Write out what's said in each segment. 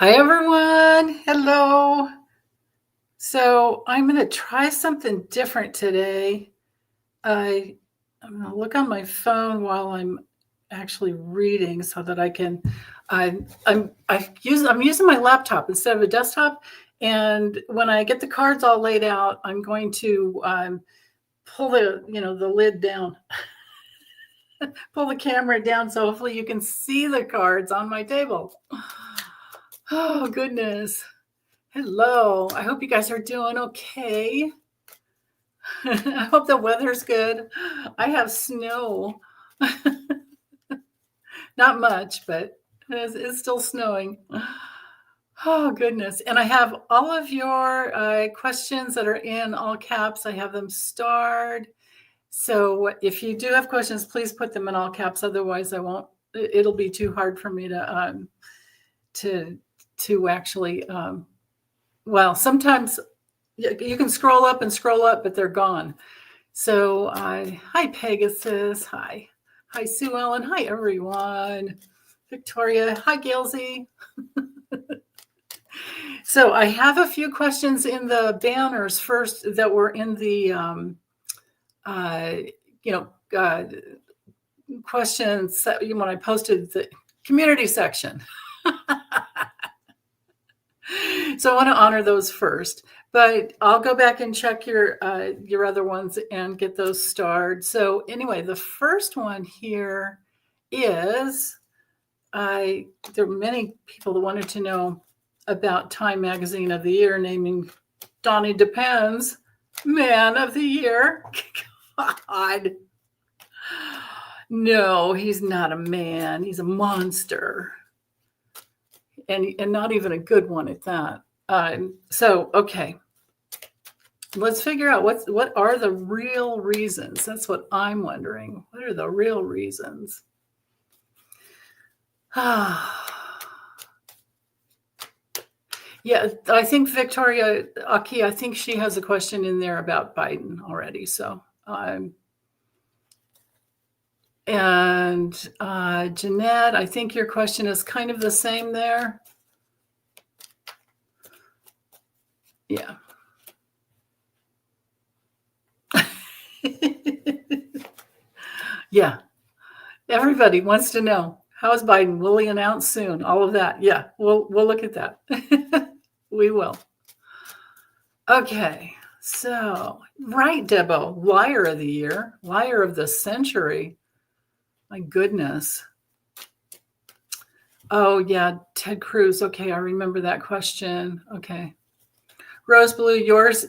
Hi, everyone. Hello. So I'm going to try something different today. I'm going to look on my phone while I'm actually reading so that I can. I'm using my laptop instead of a desktop, and when I get the cards all laid out, I'm going to pull the lid down, pull the camera down, so hopefully you can see the cards on my table. Oh goodness. Hello. I hope you guys are doing okay. I hope the weather's good. I have snow. Not much, but it's still snowing. Oh, goodness. And I have all of your questions that are in all caps. I have them starred. So if you do have questions, please put them in all caps. Otherwise, I won't. It'll be too hard for me to actually. Well, sometimes you can scroll up, but they're gone. So hi, Pegasus. Hi, Sue Ellen. Hi, everyone. Victoria. Hi, Gailsey. So I have a few questions in the banners first that were in the questions when I posted the community section. So I want to honor those first, but I'll go back and check your other ones and get those starred. So anyway, the first one here is there are many people that wanted to know about Time Magazine of the Year, naming Donnie Depends Man of the Year. God. No, he's not a man. He's a monster. And not even a good one at that. So, okay. Let's figure out what are the real reasons. That's what I'm wondering. What are the real reasons? Yeah, I think Victoria Aki, I think she has a question in there about Biden already. So, and Jeanette, I think your question is kind of the same there. Yeah. Yeah. Everybody wants to know, how is Biden? Will he announce soon? All of that. Yeah, we'll look at that. We will. Okay. So, right, Debo, liar of the year, liar of the century. My goodness. Oh, yeah, Ted Cruz. Okay, I remember that question. Okay. Rose Blue, yours,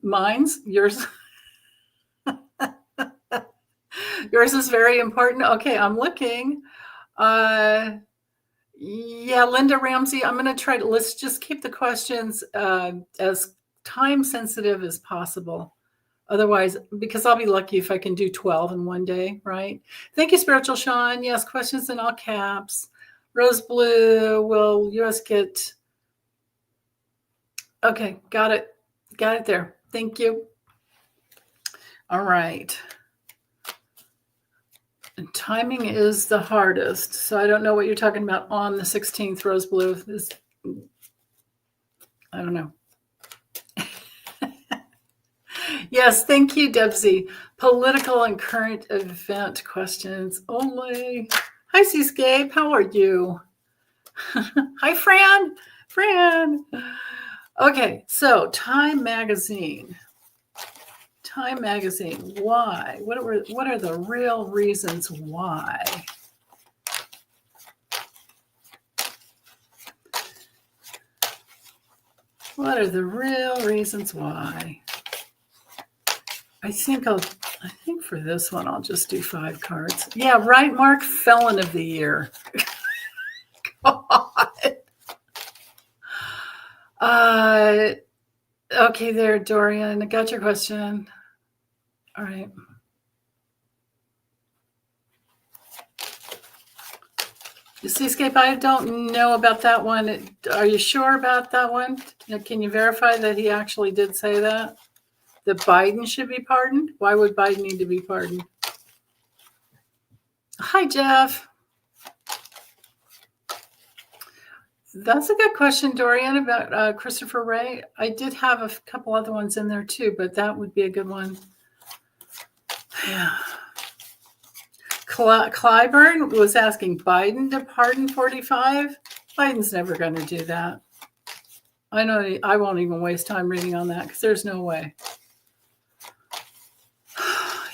mine's, yours. Yours is very important. Okay, I'm looking. Yeah, Linda Ramsey, I'm going to try to, let's just keep the questions as time sensitive as possible. Otherwise, because I'll be lucky if I can do 12 in one day, right? Thank you, Spiritual Sean. Yes, questions in all caps. Rose Blue, will US get... Okay, got it. Got it there. Thank you. All right. And timing is the hardest. So I don't know what you're talking about on the 16th, Rose Blue. I don't know. Yes, thank you, Debsy. Political and current event questions only. Hi, Seascape. How are you? Hi, Fran. Fran. Okay, so Time Magazine. Time Magazine. Why? What are the real reasons why? What are the real reasons why? I think for this one, I'll just do 5 cards. Yeah, right, Mark, Felon of the Year. God. Okay, there, Dorian. I got your question. All right. Seascape, I don't know about that one. Are you sure about that one? Can you verify that he actually did say that? That Biden should be pardoned? Why would Biden need to be pardoned? Hi, Jeff. That's a good question, Dorian, about Christopher Wray. I did have a couple other ones in there too, but that would be a good one. Yeah. Clyburn was asking Biden to pardon 45. Biden's never going to do that. I know I won't even waste time reading on that because there's no way.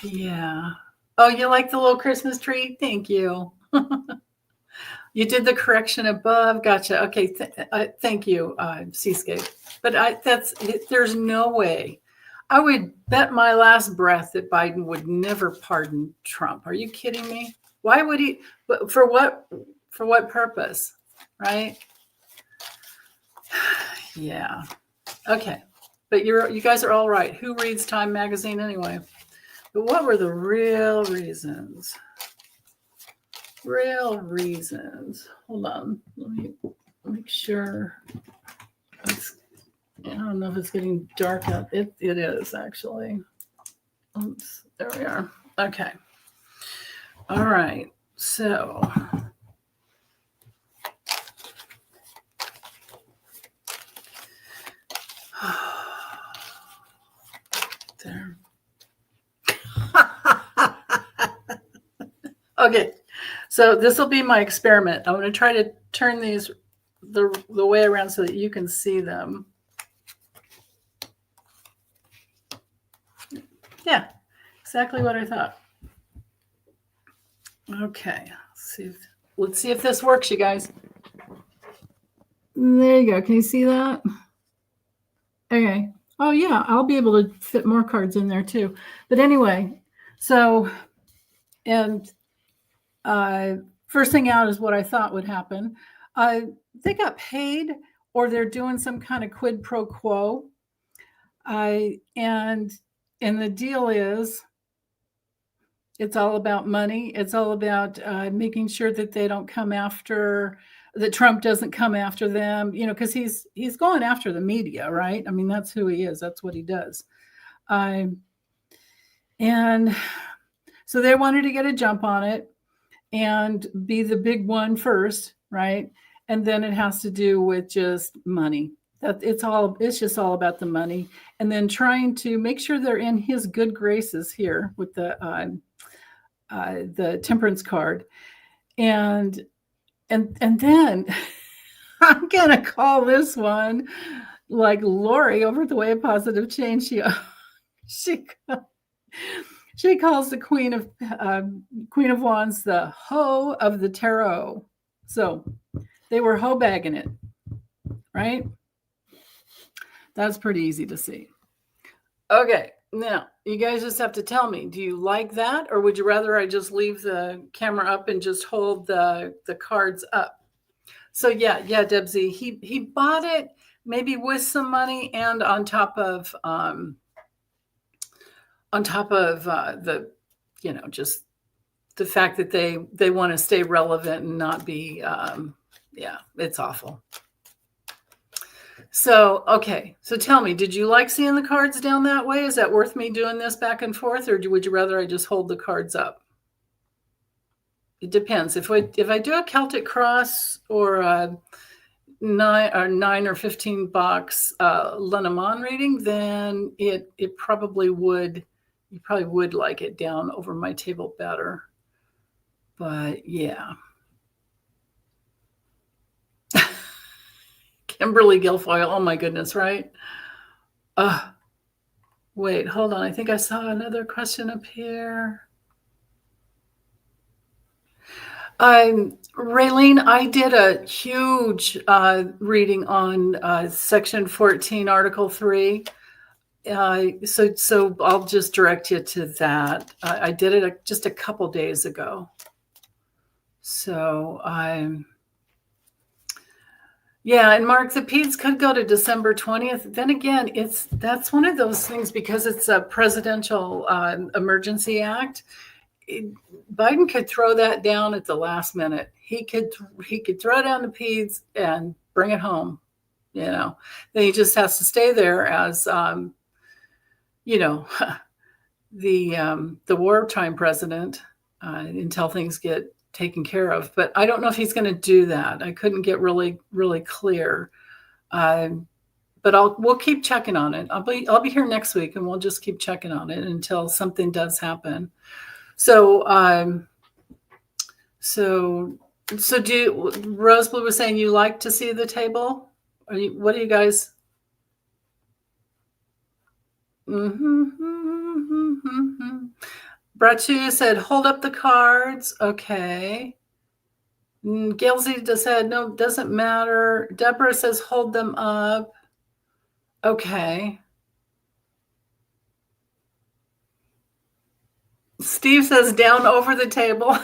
Yeah. Oh, you like the little Christmas tree? Thank you. You did the correction above. Gotcha. Okay. Thank you, Seascape. But there's no way. I would bet my last breath that Biden would never pardon Trump. Are you kidding me? Why would he? For what? For what purpose? Right? Yeah. Okay. But you guys are all right. Who reads Time magazine anyway? But what were the real reasons? Real reasons. Hold on. Let me make sure. I don't know if it's getting dark out. It is actually. Oops. There we are. Okay. All right. So. There. Okay. So this will be my experiment. I'm going to try to turn these the way around so that you can see them. Yeah, exactly what I thought. Okay, let's see if this works, you guys. There you go. Can you see that? Okay. Oh yeah, I'll be able to fit more cards in there too. But anyway, so and first thing out is what I thought would happen. They got paid, or they're doing some kind of quid pro quo. And the deal is, it's all about money. It's all about making sure that they don't come after, that Trump doesn't come after them, because he's going after the media, right? I mean, that's who he is. That's what he does. And so they wanted to get a jump on it and be the big one first, right? And then it has to do with just money. It's just all about the money, and then trying to make sure they're in his good graces here with the temperance card, and then I'm gonna call this one like Lori over at the Way of Positive Change. She calls the Queen of Wands the hoe of the tarot. So they were hoe bagging it, right? That's pretty easy to see. Okay, now you guys just have to tell me, do you like that, or would you rather I just leave the camera up and just hold the cards up? So yeah, Debsy, he bought it maybe with some money and on top of the, just the fact that they want to stay relevant and not be, it's awful. So, okay. So tell me, did you like seeing the cards down that way? Is that worth me doing this back and forth, or would you rather I just hold the cards up? It depends. If I do a Celtic cross or a 9 or 15 box Lenormand reading, then it probably would. You probably would like it down over my table better. But yeah. Kimberly Guilfoyle. Oh my goodness, right? Wait, hold on. I think I saw another question up here. Raylene, I did a huge reading on Section 14, Article 3. So I'll just direct you to that. I did it just a couple days ago. So yeah, and Mark, the PEADs could go to December 20th. Then again, that's one of those things, because it's a presidential emergency act. Biden could throw that down at the last minute. He could throw down the PEADs and bring it home. Then he just has to stay there as the wartime president until things get taken care of. But I don't know if he's going to do that. I couldn't get really, really clear. But we'll keep checking on it. I'll be here next week, and we'll just keep checking on it until something does happen. So Roseblue was saying you like to see the table? What do you guys? Bratu said, hold up the cards. Okay. Gailsy just said, no, doesn't matter. Deborah says, hold them up. Okay. Steve says, down over the table.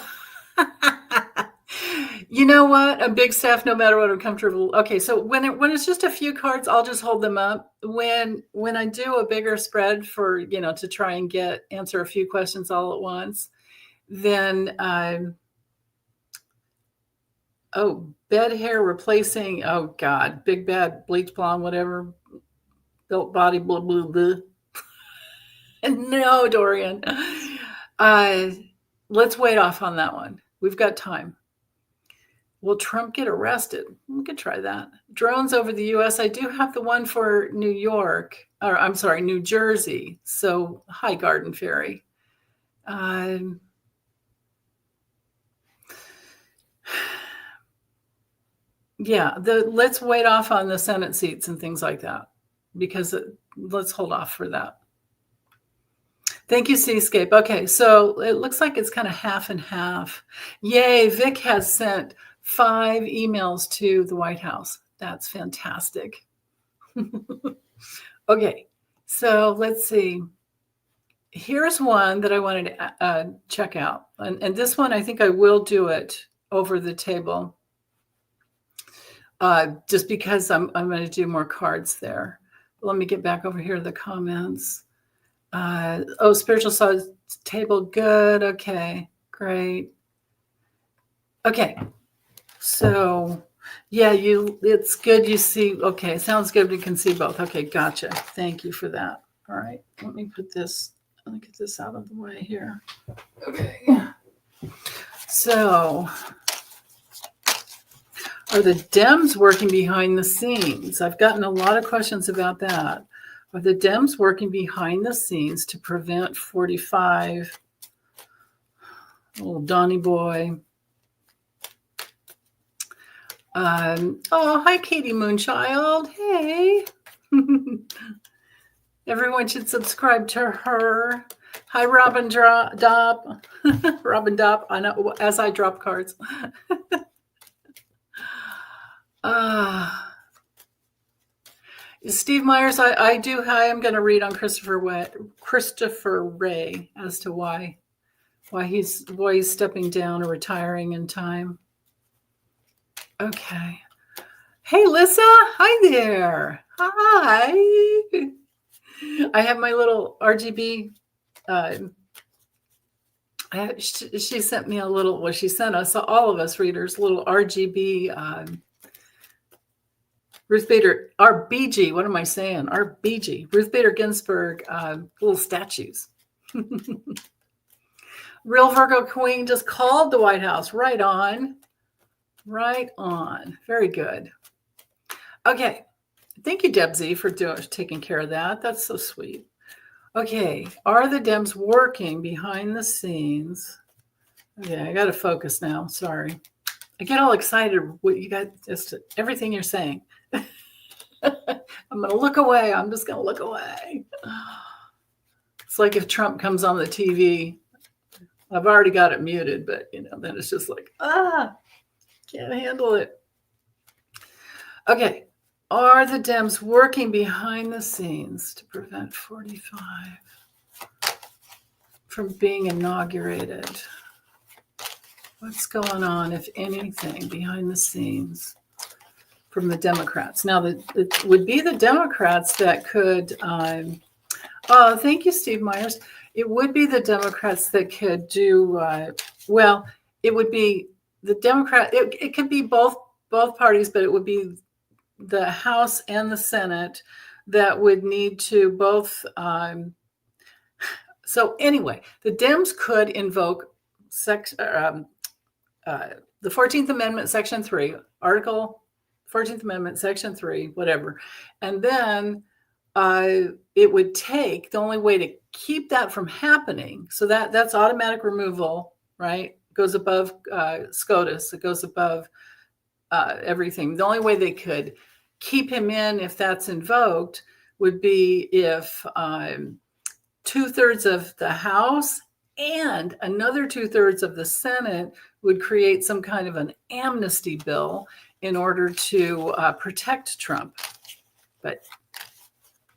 You know what? A big staff, no matter what, I'm comfortable. Okay, so when it's just a few cards, I'll just hold them up. When I do a bigger spread for, to try and answer a few questions all at once, then bed hair replacing, oh God, big bad bleach blonde, whatever, built body, blah, blah, blah. No, Dorian. Let's wait off on that one. We've got time. Will Trump get arrested? We could try that. Drones over the U.S. I do have the one for New Jersey. So, hi, Garden Fairy. Yeah, let's wait off on the Senate seats and things like that, because let's hold off for that. Thank you, Seascape. Okay, so it looks like it's kind of half and half. Yay, Vic has sent 5 emails to the White House. That's fantastic. Okay, so let's see. Here's one that I wanted to check out. And this one, I think I will do it over the table. Just because I'm going to do more cards there. Let me get back over here to the comments. Spiritual size table. Good. Okay, great. Okay. So yeah, it's good you see. Okay, sounds good. We can see both. Okay, gotcha. Thank you for that. All right, let me get this out of the way here. Okay. So are the Dems working behind the scenes? I've gotten a lot of questions about that. Are the Dems working behind the scenes to prevent 45? Little Donnie boy. Hi, Katie Moonchild. Hey. Everyone should subscribe to her. Hi, Robin Dopp. Robin Dopp, I know, as I drop cards. Steve Myers, I am going to read on Christopher Wray as to why he's stepping down or retiring in time. Okay. Hey, Lissa. Hi there. Hi. I have my little RGB. She sent me a little. Well, she sent us, all of us readers, little RGB. Ruth Bader, RBG. What am I saying? RBG. Ruth Bader Ginsburg. Little statues. Real Virgo Queen just called the White House. Right on. Right on. Very good. Okay. Thank you, Debsy, for taking care of that. That's so sweet. Okay. Are the Dems working behind the scenes? Okay, I got to focus now. Sorry. I get all excited with you guys, just everything you're saying. I'm going to look away. I'm just going to look away. It's like if Trump comes on the TV. I've already got it muted, but then it's just like, can't handle it. Okay. Are the Dems working behind the scenes to prevent 45 from being inaugurated? What's going on, if anything, behind the scenes from the Democrats? Now, it would be the Democrats that could, thank you, Steve Myers. It would be the Democrats that could do, it would be the Democrat, it could be both parties, but it would be the House and the Senate that would need to both. So anyway, the Dems could invoke the 14th Amendment, Section 3, Article 14th Amendment, Section 3, whatever. And then it would take, the only way to keep that from happening, so that's automatic removal, right? It goes above SCOTUS, it goes above everything. The only way they could keep him in if that's invoked would be if 2/3 of the House and another 2/3 of the Senate would create some kind of an amnesty bill in order to protect Trump. But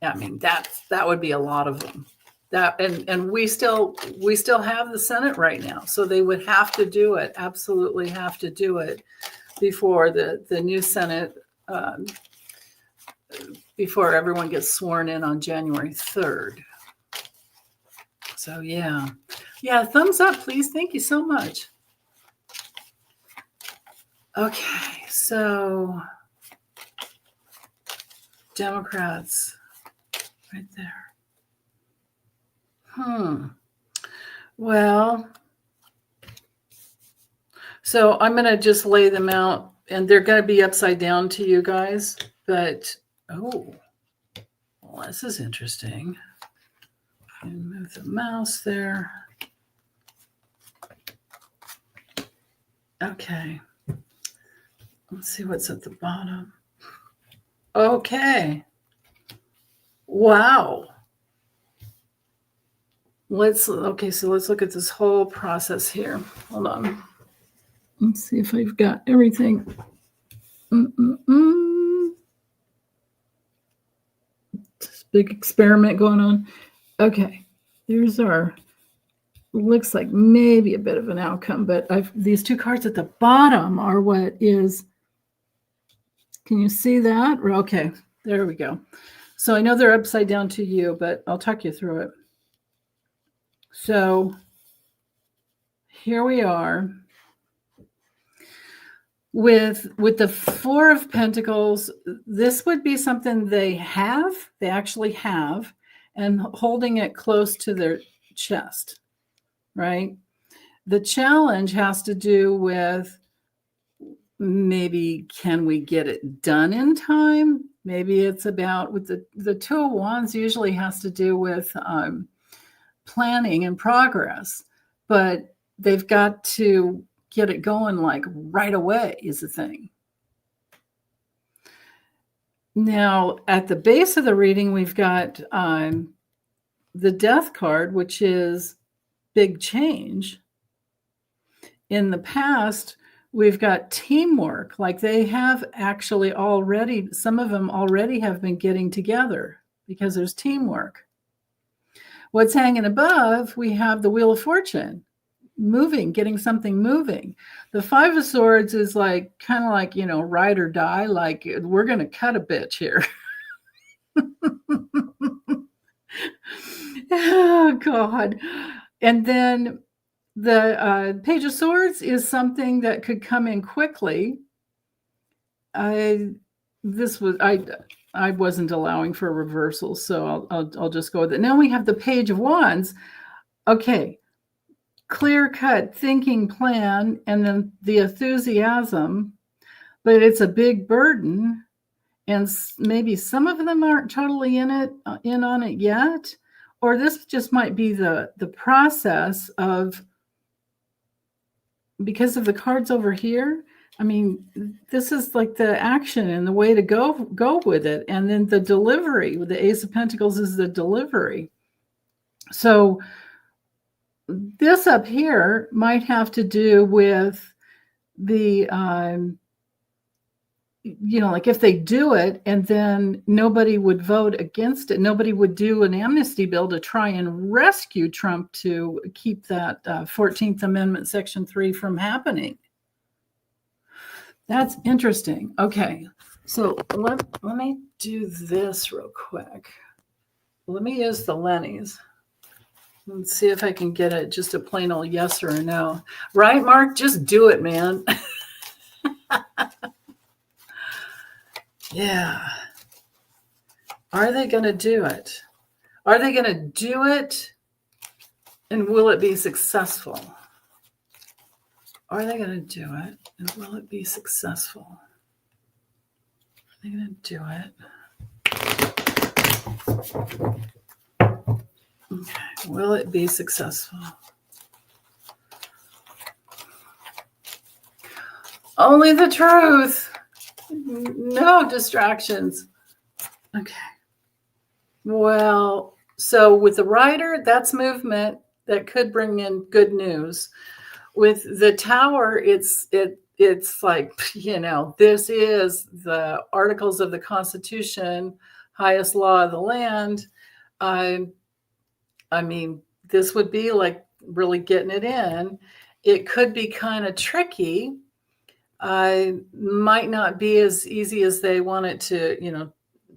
I mean, that would be a lot of them. That and we still have the Senate right now, so they would have to do it. Absolutely have to do it before the new Senate, before everyone gets sworn in on January 3rd. So yeah, thumbs up, please. Thank you so much. Okay, so Democrats right there. Well, so I'm going to just lay them out, and they're going to be upside down to you guys, but well, this is interesting. And move the mouse there. Okay. Let's see what's at the bottom. Okay. Wow. So let's look at this whole process here. Hold on. Let's see if I've got everything. This big experiment going on. Okay, there's our, looks like maybe a bit of an outcome, but these two cards at the bottom are what is, can you see that? Okay, there we go. So I know they're upside down to you, but I'll talk you through it. So here we are with the Four of Pentacles. This would be something they actually have, and holding it close to their chest, right? The challenge has to do with maybe, can we get it done in time? Maybe it's about, with the Two of Wands usually has to do with planning and progress, but they've got to get it going like right away is the thing. Now, at the base of the reading, we've got the Death card, which is big change. In the past, we've got teamwork, like they have actually already, some of them already have been getting together because there's teamwork. What's hanging above, we have the Wheel of Fortune, moving, getting something moving. The Five of Swords is like, kind of like, ride or die, like we're going to cut a bitch here. Oh, God. And then the Page of Swords is something that could come in quickly. I wasn't allowing for reversals, so I'll just go with it. Now we have the Page of Wands. Okay, clear-cut thinking plan, and then the enthusiasm, but it's a big burden, and maybe some of them aren't totally in on it yet, or this just might be the process of, because of the cards over here. I mean, this is like the action and the way to go with it. And then the delivery with the Ace of Pentacles is the delivery. So this up here might have to do with the, like if they do it and then nobody would vote against it, nobody would do an amnesty bill to try and rescue Trump to keep that 14th Amendment Section 3 from happening. That's interesting. Okay, so let me do this real quick. Let me use the Lennies. Let's see if I can get it just a plain old yes or a no. Right, Mark? Just do it, man. Yeah. Are they going to do it? Are they going to do it? And will it be successful? Are they going to do it? And will it be successful? Are they going to do it? Okay. Will it be successful? Only the truth. No distractions. Okay. Well, so with the rider, that's movement that could bring in good news. With the tower, it's like, this is the Articles of the Constitution, highest law of the land. I mean, this would be like really getting it in. It could be kind of tricky. Might not be as easy as they want it to,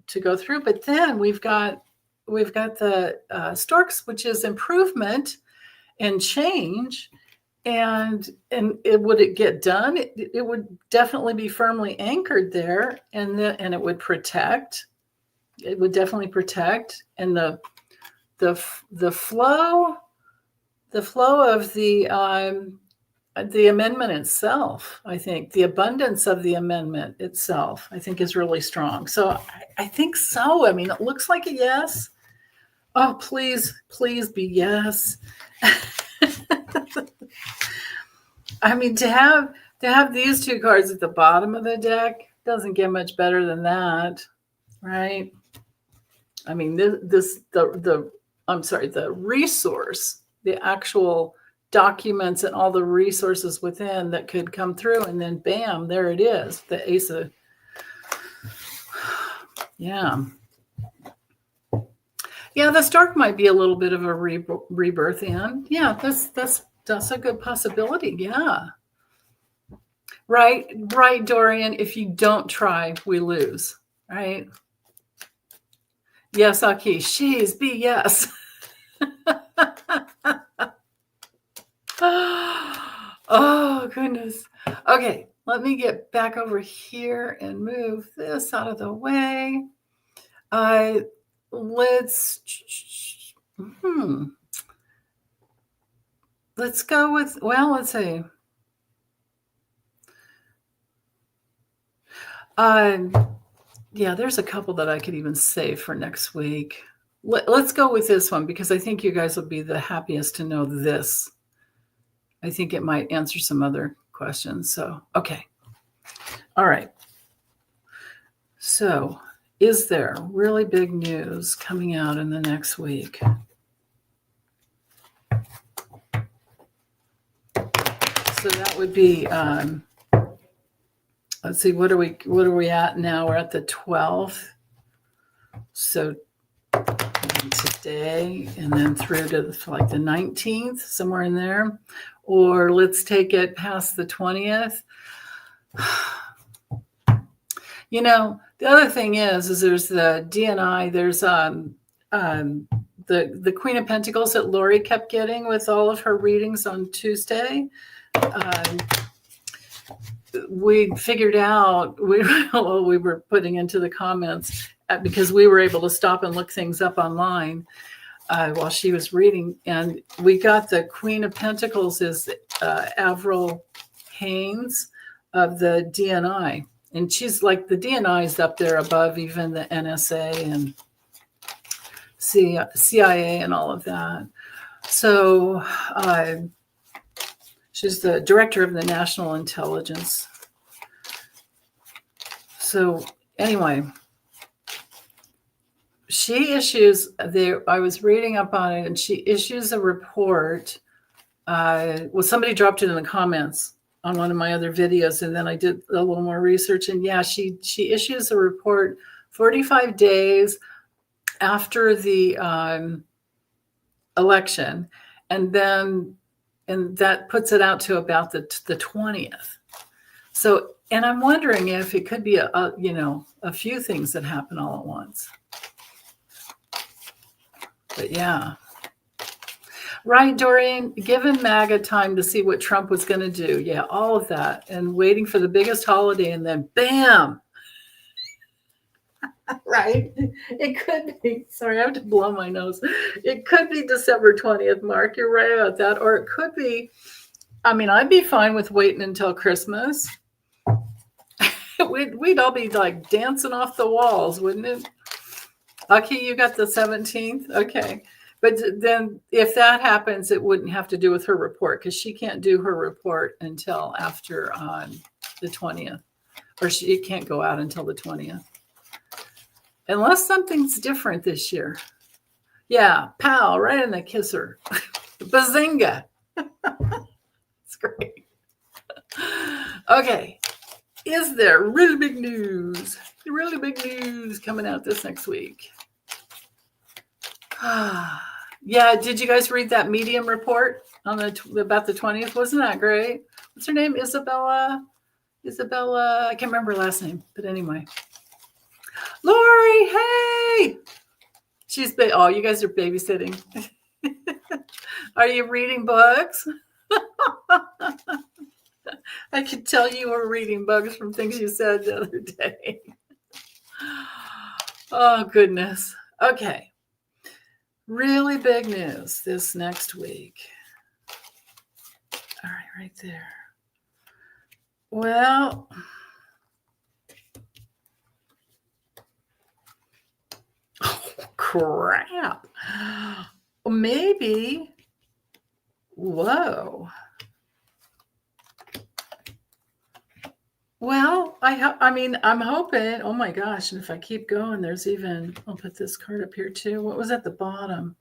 to go through. But then we've got the storks, which is improvement and change. And would it get done? It would definitely be firmly anchored there, and it would protect. It would definitely protect, and the flow of the amendment itself, I think the abundance of the amendment itself, I think, is really strong. So I think so. I mean, it looks like a yes. Oh, please be yes. I mean, to have these two cards at the bottom of the deck doesn't get much better than that, right? I mean, the resource, the actual documents and all the resources within that could come through, and then bam, there it is, the ace of, yeah, the stork might be a little bit of a rebirth in. Yeah, that's a good possibility. Yeah. Right, Dorian. If you don't try, we lose. Right? Yes, Aki. She's be yes. Oh, goodness. Okay, let me get back over here and move this out of the way. Let's go with, well, let's see. Yeah, there's a couple that I could even save for next week. Let's go with this one, because I think you guys will be the happiest to know this. I think it might answer some other questions. So, okay. All right. So, is there really big news coming out in the next week? So that would be, let's see, what are we at now? We're at the 12th. So today, and then through to like the 19th, somewhere in there. Or let's take it past the 20th. The other thing is there's the DNI, there's the Queen of Pentacles that Lori kept getting with all of her readings on Tuesday. We figured out, we were putting into the comments, because we were able to stop and look things up online while she was reading. And we got the Queen of Pentacles is Avril Haines of the DNI. And she's like, the DNI is up there above even the NSA and CIA and all of that. So she's the director of the National Intelligence. So anyway, she issues I was reading up on it, and she issues a report. Somebody dropped it in the comments on one of my other videos, and then I did a little more research, and yeah, she issues a report 45 days after the election, and that puts it out to about the 20th. So, and I'm wondering if it could be a few things that happen all at once. But yeah. Right, Dorian, given MAGA time to see what Trump was going to do. Yeah, all of that. And waiting for the biggest holiday, and then bam. Right? It could be. Sorry, I have to blow my nose. It could be December 20th, Mark. You're right about that. Or it could be I mean, I'd be fine with waiting until Christmas. We'd all be like dancing off the walls, wouldn't it? Okay, you got the 17th. Okay. But then if that happens, it wouldn't have to do with her report because she can't do her report until after the 20th, or she can't go out until the 20th. Unless something's different this year. Yeah, pow, right in the kisser. Bazinga. It's great. Okay. Is there really big news? Really big news coming out this next week? Yeah, did you guys read that Medium report on about the 20th? Wasn't that great? What's her name? Isabella, I can't remember her last name, but anyway. Lori, hey! Oh, you guys are babysitting. Are you reading books? I could tell you were reading books from things you said the other day. Oh, goodness. Okay. Really big news this next week. All right, right there. Well, oh, crap. Maybe. Whoa. Well, I mean, I'm hoping. Oh my gosh! And if I keep going, there's even. I'll put this card up here too. What was at the bottom?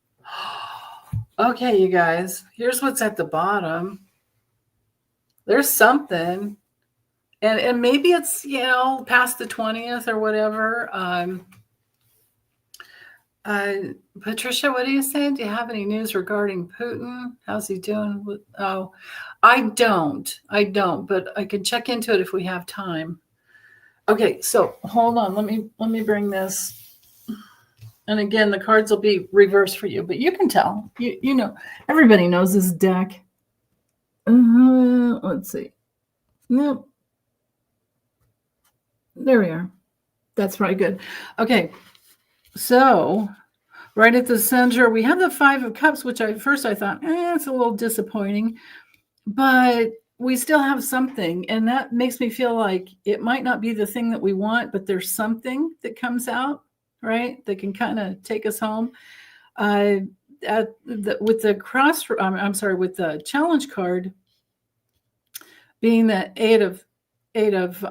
Okay, you guys. Here's what's at the bottom. There's something, and maybe it's past the 20th or whatever. Patricia, what are you saying? Do you have any news regarding Putin? How's he doing? Oh, I don't, but I can check into it if we have time. Okay, so hold on. Let me bring this. And again, the cards will be reversed for you, but you can tell. You know, everybody knows this deck. Let's see. Nope. There we are. That's probably good. Okay. So right at the center, we have the 5 of Cups, which at first I thought, it's a little disappointing, but we still have something. And that makes me feel like it might not be the thing that we want, but there's something that comes out, right? That can kind of take us home. With the challenge card being the 8 of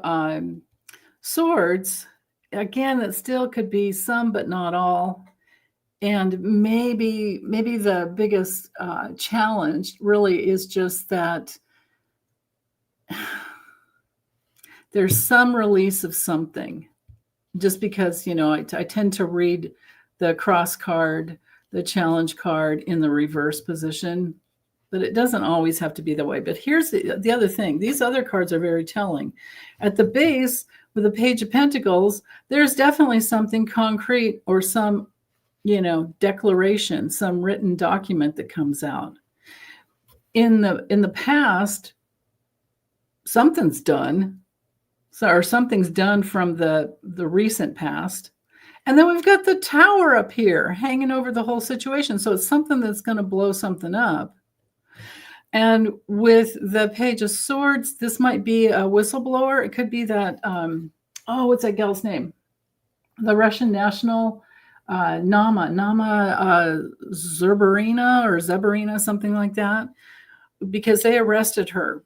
Swords, again, that still could be some, but not all. And maybe the biggest challenge really is just that there's some release of something. Just because, I tend to read the cross card, the challenge card in the reverse position, but it doesn't always have to be that way. But here's the other thing. These other cards are very telling. At the base, with the Page of Pentacles, there's definitely something concrete or some, declaration, some written document that comes out. In the past, something's done. Or something's done from the recent past. And then we've got the Tower up here hanging over the whole situation. So it's something that's going to blow something up. And with the Page of Swords, this might be a whistleblower. It could be that, what's that gal's name? The Russian national, Nama Zerberina, something like that, because they arrested her.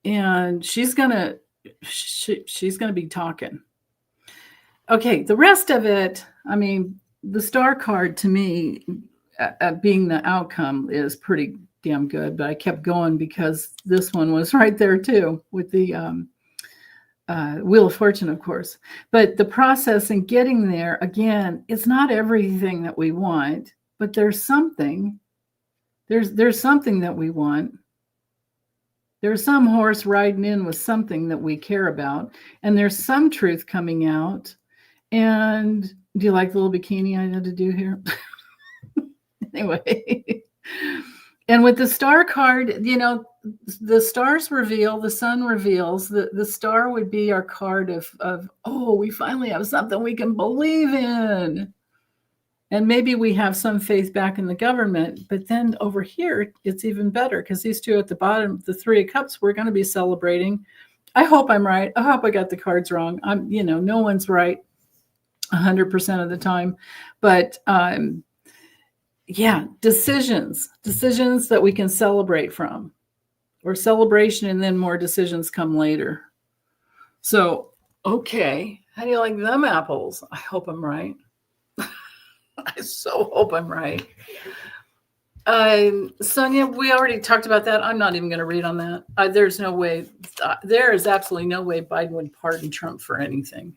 And she's going to be talking. Okay, the rest of it, I mean, the Star card to me, being the outcome, is pretty damn good, but I kept going because this one was right there too with the Wheel of Fortune, of course. But the process in getting there, again, it's not everything that we want, but there's something. There's something that we want. There's some horse riding in with something that we care about, and there's some truth coming out. And do you like the little bikini I had to do here? Anyway. And with the Star card, the stars reveal, the sun reveals. The star would be our card of we finally have something we can believe in. And maybe we have some faith back in the government, but then over here, it's even better because these two at the bottom, the Three of Cups, we're going to be celebrating. I hope I'm right. I hope I got the cards wrong. No one's right 100% of the time, but decisions that we can celebrate from, or celebration and then more decisions come later. So, okay, how do you like them apples? I hope I'm right. I so hope I'm right. Sonia, we already talked about that. I'm not even going to read on that. There's no way. There is absolutely no way Biden would pardon Trump for anything.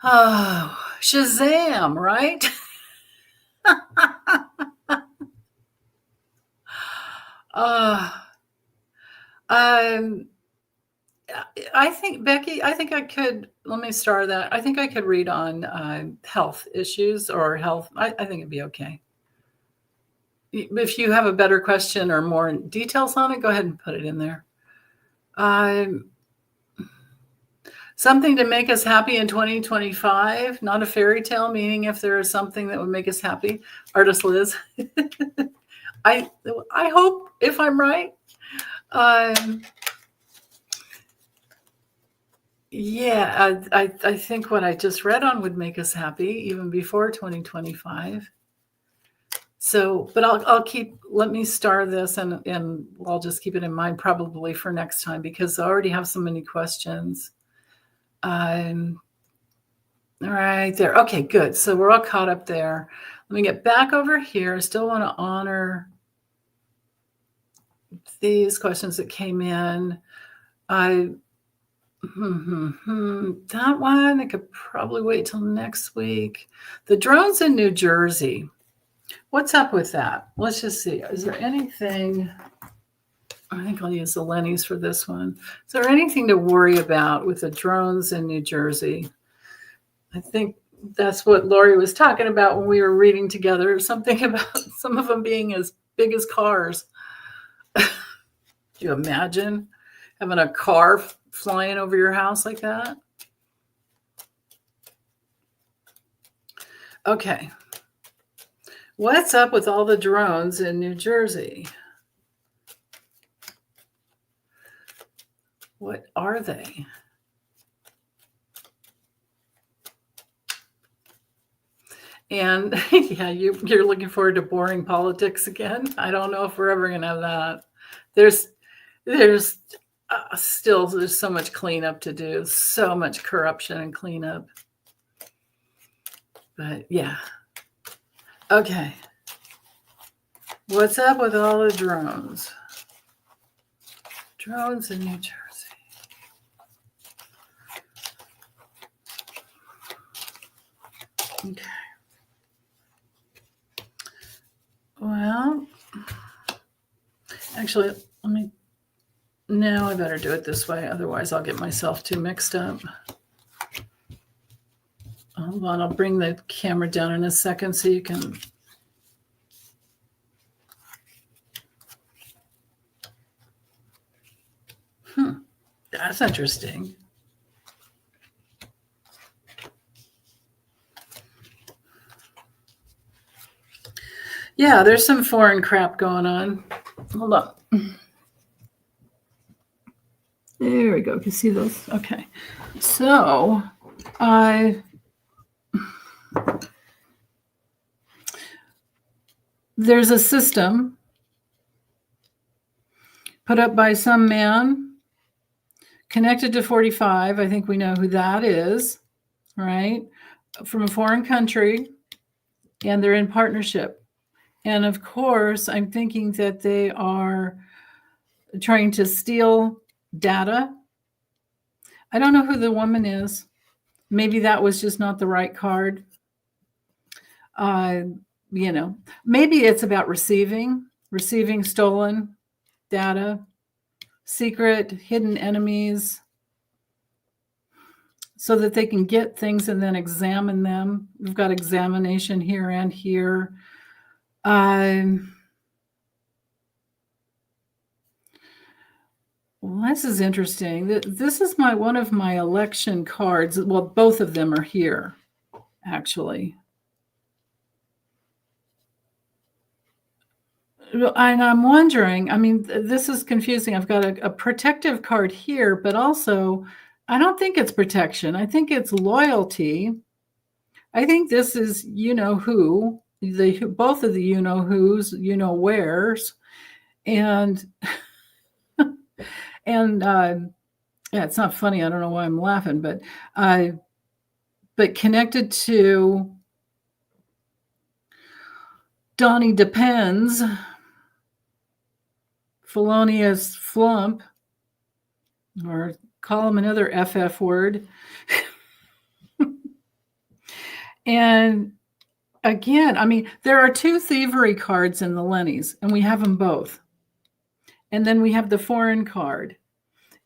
Oh, Shazam, right? I think, Becky, I think I could, let me start that. I think I could read on health issues or health. I think it'd be okay. If you have a better question or more details on it, go ahead and put it in there. Something to make us happy in 2025, not a fairy tale, meaning if there is something that would make us happy. Artist Liz. I hope, if I'm right. Yeah, I think what I just read on would make us happy even before 2025. So, but let me star this and I'll just keep it in mind probably for next time because I already have so many questions. All right there. Okay, good. So we're all caught up there. Let me get back over here. I still want to honor these questions that came in. That one, I could probably wait till next week. The drones in New Jersey. What's up with that? Let's just see. Is there anything? I think I'll use the Lenny's for this one. Is there anything to worry about with the drones in New Jersey? I think that's what Lori was talking about when we were reading together. Something about some of them being as big as cars. Could you imagine having a car flying over your house like that? Okay. What's up with all the drones in New Jersey? What are they? And yeah, you're looking forward to boring politics again. I don't know if we're ever going to have that. There's still so much cleanup to do, so much corruption and cleanup. But yeah. Okay. What's up with all the drones? Drones in New Jersey. Okay. Well, actually, no, I better do it this way. Otherwise, I'll get myself too mixed up. Hold on, I'll bring the camera down in a second so you can. That's interesting. Yeah, there's some foreign crap going on. Hold on. There we go. You can see those? Okay. So there's a system put up by some man connected to 45. I think we know who that is, right? From a foreign country, and they're in partnership. And of course, I'm thinking that they are trying to steal data. I don't know who the woman is. Maybe that was just not the right card. Maybe it's about receiving stolen data, secret, hidden enemies, so that they can get things and then examine them. We've got examination here and here. Well, this is interesting. This is one of my election cards. Well, both of them are here. actually. And I'm wondering, I mean, this is confusing. I've got a protective card here, but also I don't think it's protection. I think it's loyalty. I think this is who, both of the whos, wheres, and and yeah, it's not funny. I don't know why I'm laughing, but connected to Donnie Depends, Felonious Flump, or call him another FF word. And again, I mean, there are 2 thievery cards in the Lennies, and we have them both. And then we have the foreign card.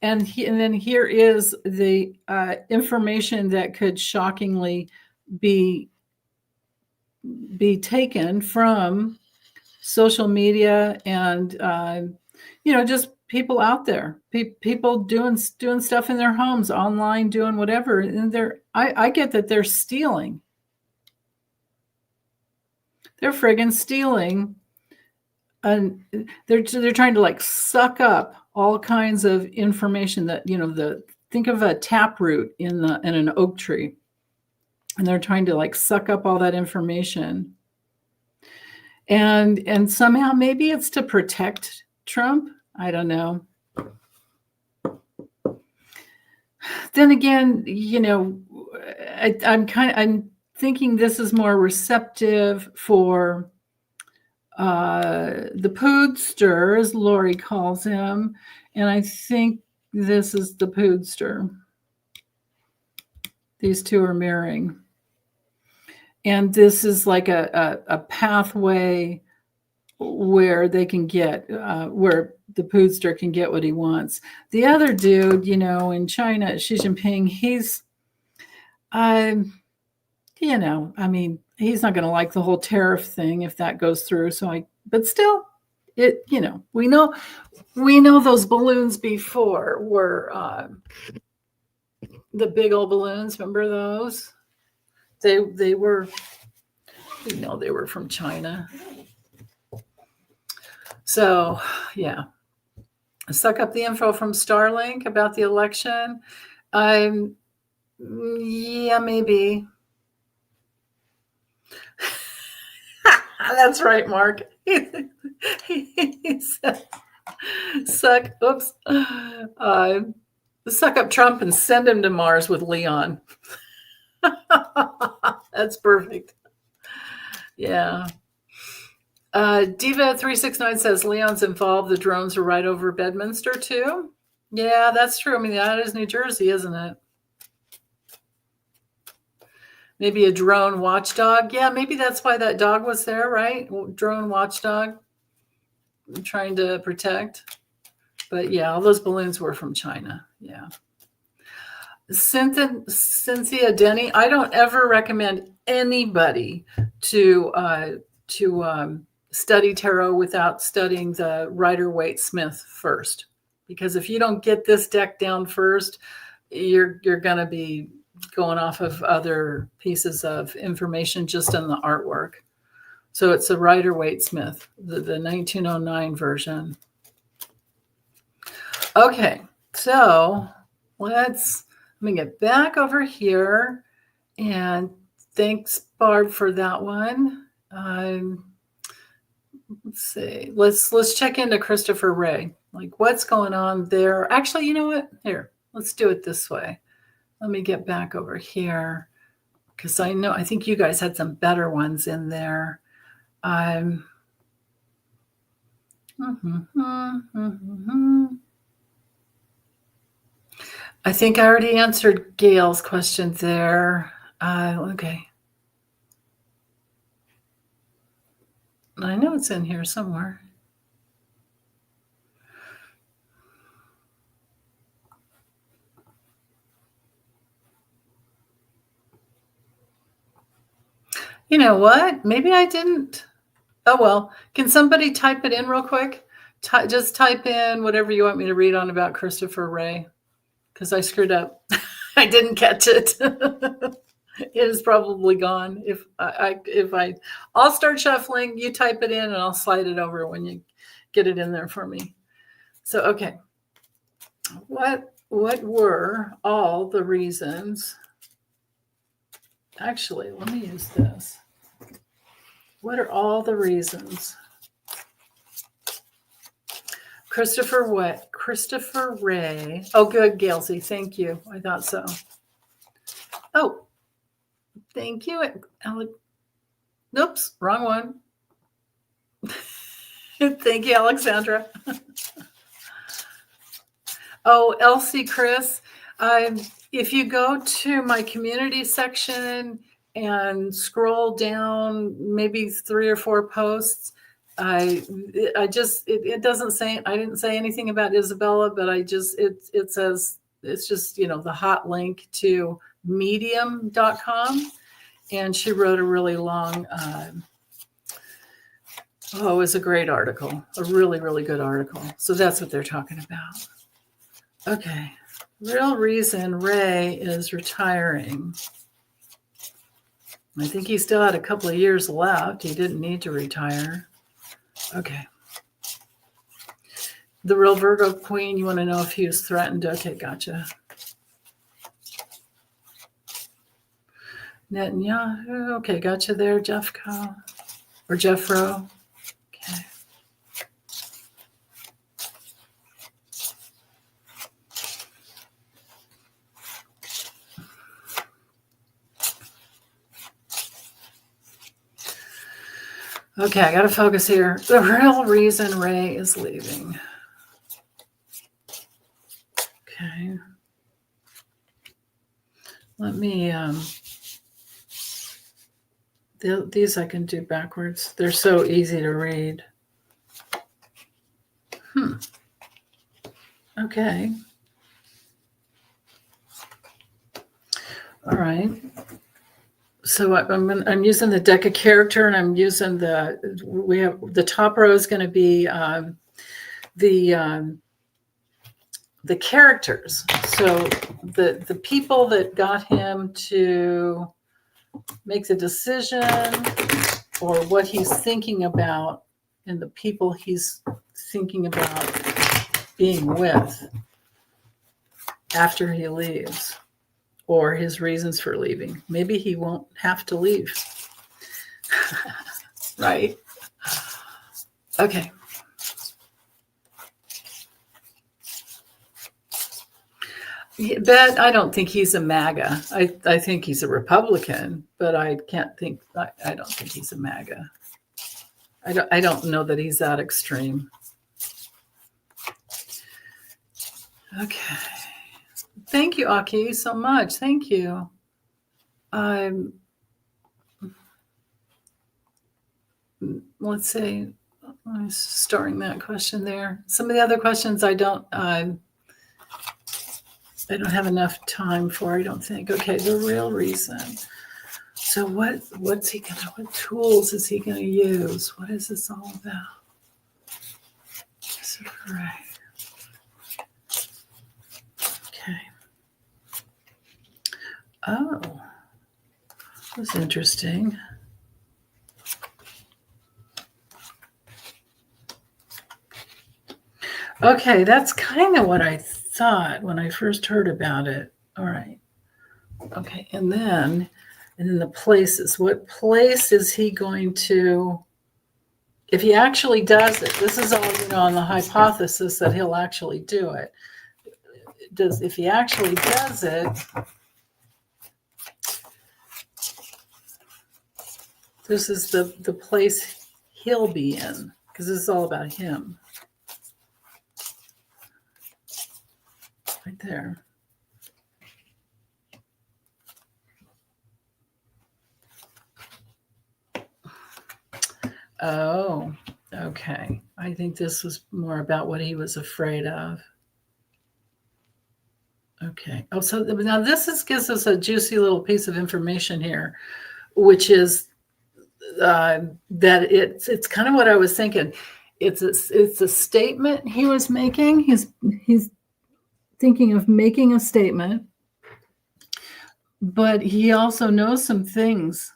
And then here is the information that could shockingly be taken from social media and just people out there, people doing stuff in their homes, online, doing whatever. And I get that they're stealing. They're friggin' stealing, and they're trying to like suck up all kinds of information that think of a taproot in an oak tree, and they're trying to like suck up all that information, and somehow maybe it's to protect Trump. I don't know. Then again, I'm thinking this is more receptive for the poodster, as Lori calls him, and I think this is the poodster. These 2 are mirroring, and this is like a pathway where they can get where the poodster can get what he wants. The other dude, in China, Xi Jinping, he's I mean, he's not going to like the whole tariff thing if that goes through. But still, we know those balloons before were the big old balloons. Remember those? They were, they were from China. So yeah, suck up the info from Starlink about the election. Yeah, maybe. That's right, Mark. He said, suck up Trump and send him to Mars with Leon. That's perfect. Yeah. Diva369 says Leon's involved. The drones are right over Bedminster too. Yeah, that's true. I mean, that is New Jersey, isn't it? Maybe a drone watchdog. Yeah, maybe that's why that dog was there, right? Drone watchdog, trying to protect. But yeah, all those balloons were from China. Yeah. Cynthia Denny, I don't ever recommend anybody to study tarot without studying the Rider-Waite-Smith first. Because if you don't get this deck down first, you're going to be going off of other pieces of information just in the artwork. So it's a Rider-Waite-Smith, the 1909 version. Okay, so let me get back over here, and thanks, Barb, for that one. Let's see. Let's check into Christopher Wray. Like, what's going on there? Actually, you know what? Here, let's do it this way. Let me get back over here, because I think you guys had some better ones in there. I think I already answered Gail's question there. Okay. I know it's in here somewhere. You know what? Maybe I didn't. Oh, well. Can somebody type it in real quick? Just type in whatever you want me to read on about Christopher Wray, because I screwed up. I didn't catch it. It is probably gone. I'll start shuffling, you type it in and I'll slide it over when you get it in there for me. So, okay. What were all the reasons? Actually, let me use this. What are all the reasons? Christopher Wray. Oh, good, Gailsey. Thank you. I thought so. Oh, thank you. Oops, wrong one. Thank you, Alexandra. Oh, Elsie, Chris. If you go to my community section and scroll down maybe 3 or 4 posts, it doesn't say, I didn't say anything about Isabella, but it says, it's just, the hot link to medium.com. And she wrote a really long, it was a great article, a really, really good article. So that's what they're talking about. Okay. Real reason Wray is retiring. I think he still had a couple of years left. He didn't need to retire. Okay. The real Virgo Queen, you want to know if he was threatened? Okay, gotcha. Netanyahu, okay, gotcha there, Jeffco, or Jeffro. Okay. Okay, I got to focus here. The real reason Wray is leaving. Okay. Let me, these I can do backwards. They're so easy to read. Okay. All right. So I'm using the deck of character, and I'm using the top row is going to be the characters. So the people that got him to make the decision, or what he's thinking about, and the people he's thinking about being with after he leaves. Or his reasons for leaving. Maybe he won't have to leave. Right? Okay. But I don't think he's a MAGA. I think he's a Republican, but I don't think he's a MAGA. I don't know that he's that extreme. Okay. Thank you, Aki, so much. Thank you. Let's see. I'm starting that question there. Some of the other questions I don't have enough time for, I don't think. Okay, the real reason. So what tools is he gonna use? What is this all about? Right. Okay. Oh, that's interesting. Okay, that's kind of what I thought when I first heard about it. All right. Okay, and then the places. What place is he going to, if he actually does it? This is all, on the hypothesis that he'll actually do it. If he actually does it, this is the place he'll be in, because this is all about him. Right there. Oh, okay. I think this was more about what he was afraid of. Okay. Oh, so now this gives us a juicy little piece of information here, which is that it's kind of what I was thinking. It's a statement he was making. He's thinking of making a statement, but he also knows some things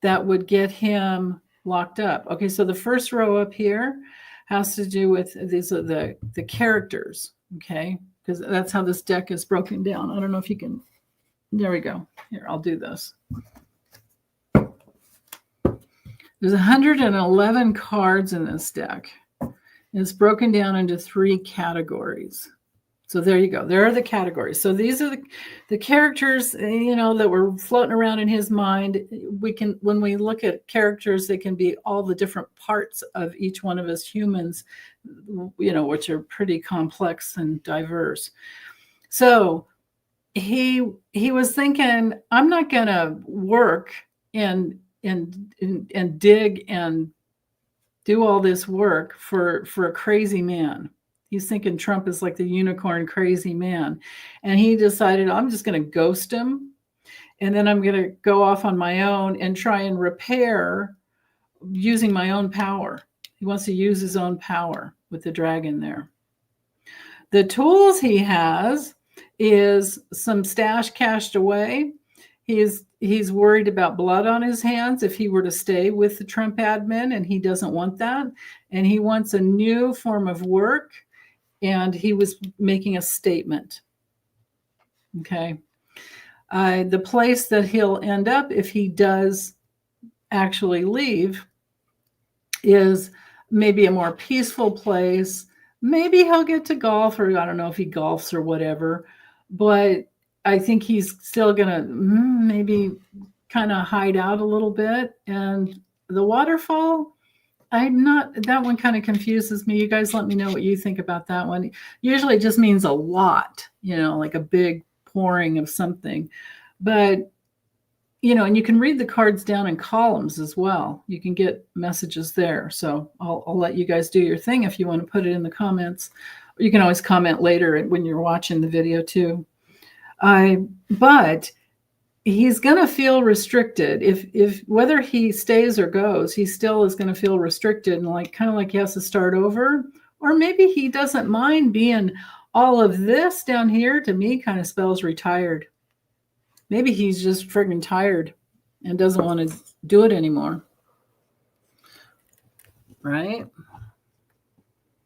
that would get him locked up. Okay, so the first row up here has to do with, these are the characters, okay? Because that's how this deck is broken down. I don't know if you can, there we go. Here, I'll do this. There's 111 cards in this deck. It's broken down into 3 categories. So there you go. There are the categories. So these are the characters, that were floating around in his mind. We can, when we look at characters, they can be all the different parts of each one of us humans, which are pretty complex and diverse. So he was thinking, I'm not going to work and dig and do all this work for a crazy man. He's thinking Trump is like the unicorn crazy man. And he decided, I'm just going to ghost him. And then I'm going to go off on my own and try and repair using my own power. He wants to use his own power with the dragon there. The tools he has is some stash cashed away. He's worried about blood on his hands if he were to stay with the Trump admin, and he doesn't want that. And he wants a new form of work, and he was making a statement. Okay. The place that he'll end up if he does actually leave is maybe a more peaceful place. Maybe he'll get to golf, or I don't know if he golfs or whatever, but I think he's still going to maybe kind of hide out a little bit. And the waterfall, that one kind of confuses me. You guys let me know what you think about that one. Usually it just means a lot, like a big pouring of something. But, and you can read the cards down in columns as well. You can get messages there. So I'll let you guys do your thing if you want to put it in the comments. You can always comment later when you're watching the video too. But he's going to feel restricted. If whether he stays or goes, he still is going to feel restricted and kind of like he has to start over. Or maybe he doesn't mind being all of this down here. To me, kind of spells retired. Maybe he's just friggin' tired and doesn't want to do it anymore. Right?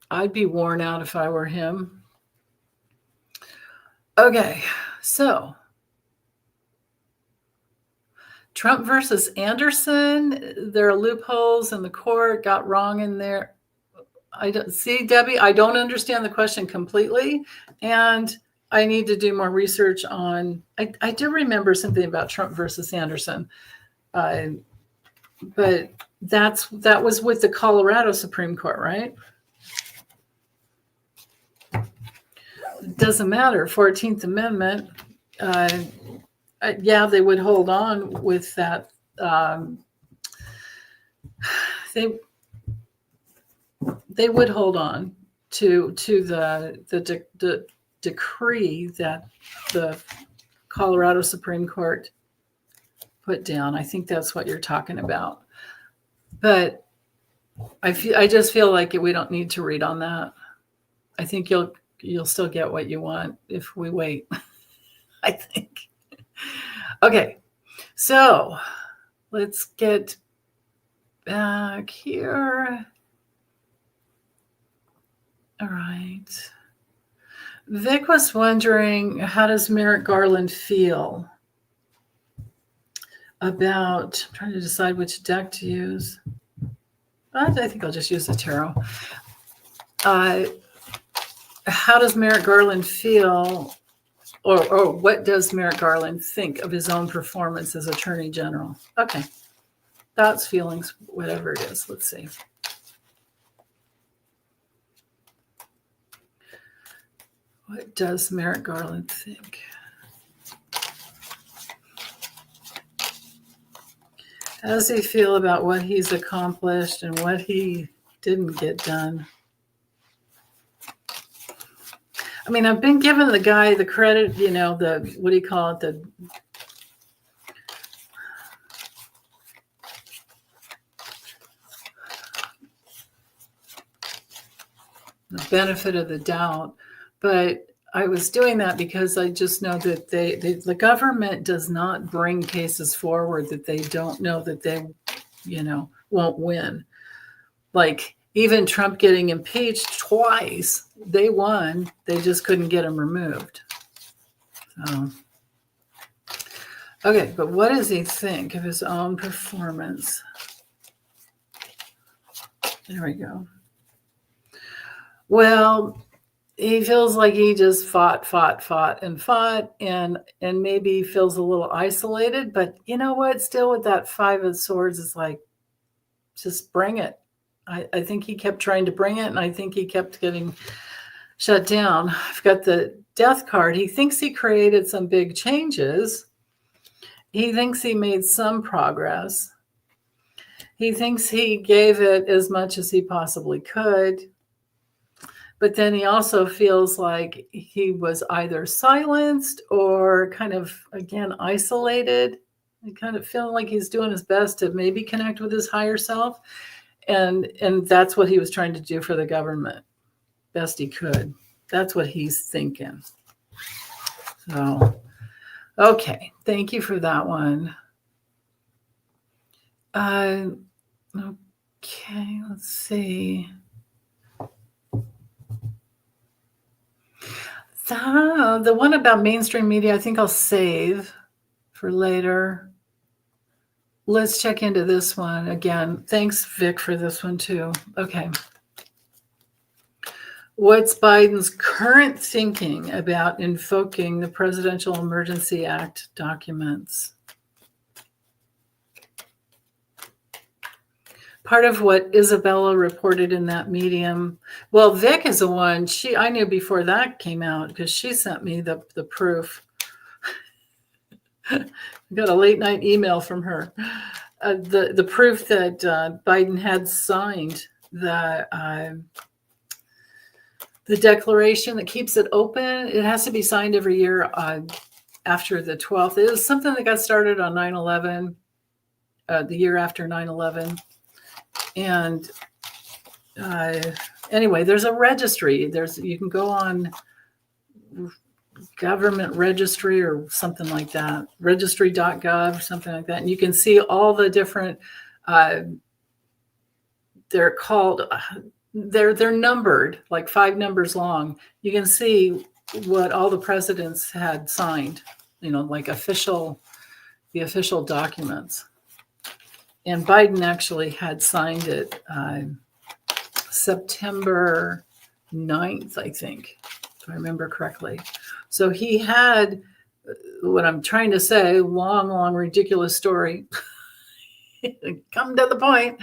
I'd be worn out if I were him. Okay, so Trump versus Anderson. There are loopholes in the court, got wrong in there. I don't see, Debbie, I don't understand the question completely. And I need to do more research on, I do remember something about Trump versus Anderson. But that was with the Colorado Supreme Court, right? It doesn't matter. 14th Amendment. Yeah, they would hold on with that. They would hold on to the decree that the Colorado Supreme Court put down. I think that's what you're talking about. But I just feel like we don't need to read on that. I think you'll still get what you want if we wait. I think. Okay, so let's get back here. All right. Vic was wondering, how does Merrick Garland feel about, I'm trying to decide which deck to use. I think I'll just use the tarot. How does Merrick Garland feel, or what does Merrick Garland think of his own performance as Attorney General? Okay. Thoughts, feelings, whatever it is. Let's see. What does Merrick Garland think? How does he feel about what he's accomplished and what he didn't get done? I mean, I've been giving the guy the credit, the, what do you call it? The benefit of the doubt. But I was doing that because I just know that the government does not bring cases forward that they don't know that they, won't win. Like even Trump getting impeached twice, they won. They just couldn't get him removed. So, okay, but what does he think of his own performance? There we go. Well, he feels like he just fought, and maybe feels a little isolated. But you know what? Still with that 5 of Swords, it's like, just bring it. I think he kept trying to bring it, and I think he kept getting shut down. I've got the Death card. He thinks he created some big changes. He thinks he made some progress. He thinks he gave it as much as he possibly could. But then he also feels like he was either silenced or kind of, again, isolated. I kind of feel like he's doing his best to maybe connect with his higher self. And that's what he was trying to do for the government. Best he could. That's what he's thinking. So, okay. Thank you for that one. Okay, let's see. The one about mainstream media, I think I'll save for later. Let's check into this one again. Thanks, Vic, for this one too. Okay. What's Biden's current thinking about invoking the Presidential Emergency Act documents? Part of what Isabella reported in that medium. Well, Vic is the one I knew before that came out because she sent me the proof. I got a late night email from her. The proof that Biden had signed the declaration that keeps it open. It has to be signed every year after the 12th. It was something that got started on 9/11, the year after 9/11. And anyway, there's a registry. You can go on government registry or something like that, registry.gov, something like that. And you can see all the different, they're called, they're numbered, like 5 numbers long. You can see what all the presidents had signed, like the official documents. And Biden actually had signed it September 9th, I think, if I remember correctly. So he had, what I'm trying to say, long, ridiculous story, come to the point,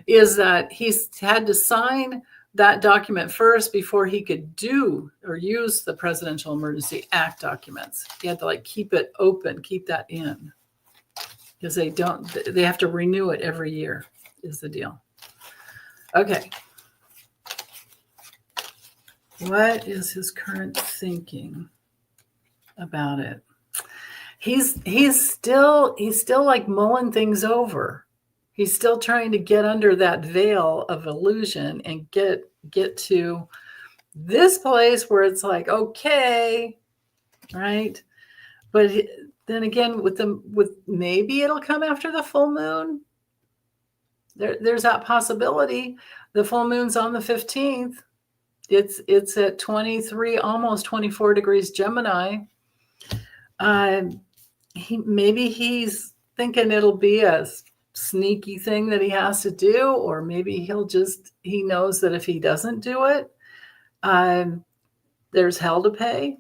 is that he's had to sign that document first before he could do or use the Presidential Emergency Act documents. He had to keep it open, keep that in. Because they have to renew it every year is the deal. Okay. What is his current thinking about it? He's still mulling things over. He's still trying to get under that veil of illusion and get to this place where it's like, okay, right? But then again, with maybe it'll come after the full moon. There's that possibility. The full moon's on the 15th. It's at 23, almost 24 degrees Gemini. Maybe he's thinking it'll be a sneaky thing that he has to do, or maybe he knows that if he doesn't do it, there's hell to pay.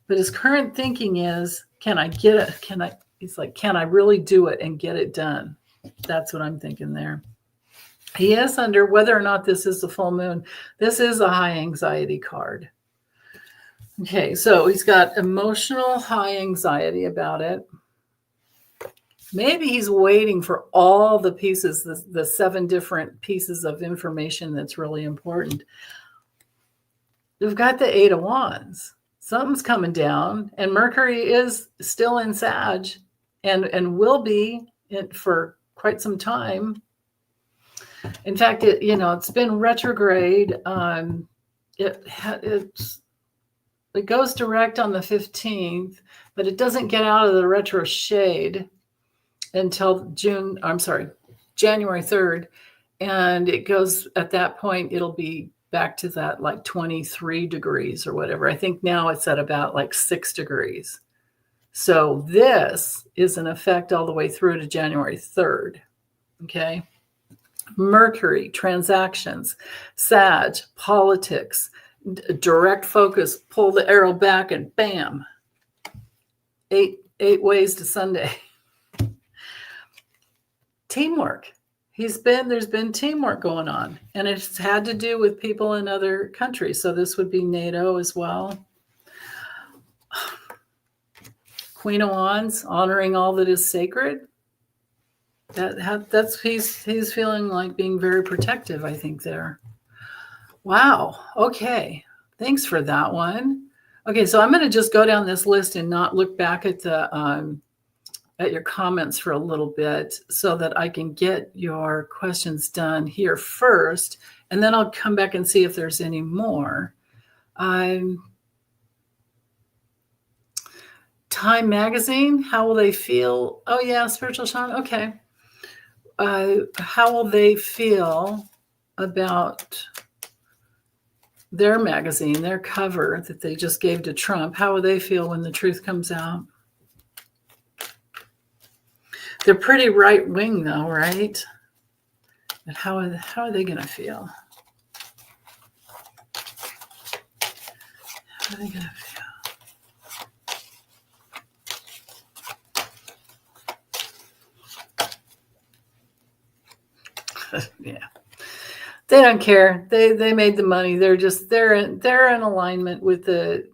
But his current thinking is, can I get it? Can I really do it and get it done? That's what I'm thinking there. He is under, whether or not this is the full moon, this is a high anxiety card. Okay, so he's got emotional high anxiety about it. Maybe he's waiting for all the pieces, the 7 different pieces of information that's really important. We've got the 8 of Wands. Something's coming down, and Mercury is still in Sag and will be for quite some time. In fact, it's been retrograde. It's It goes direct on the 15th, but it doesn't get out of the retro shade until January 3rd. And it goes, at that point, it'll be back to that like 23 degrees or whatever. I think now it's at about like 6 degrees. So this is in effect all the way through to January 3rd. Okay. Mercury, transactions, Sag, politics, direct focus, pull the arrow back and bam. Eight ways to Sunday. Teamwork. There's been teamwork going on, and it's had to do with people in other countries. So this would be NATO as well. Queen of Wands, honoring all that is sacred. He's feeling like being very protective, I think, there. Wow. Okay. Thanks for that one. Okay, so I'm going to just go down this list and not look back at your comments for a little bit so that I can get your questions done here first, and then I'll come back and see if there's any more. Time Magazine, how will they feel? Oh yeah, Spiritual Sean, okay. How will they feel about their magazine, their cover that they just gave to Trump? How will they feel when the truth comes out? They're pretty right-wing though, right? But how are they going to feel? How are they going to feel? Yeah, they don't care. They made the money. They're in alignment with the,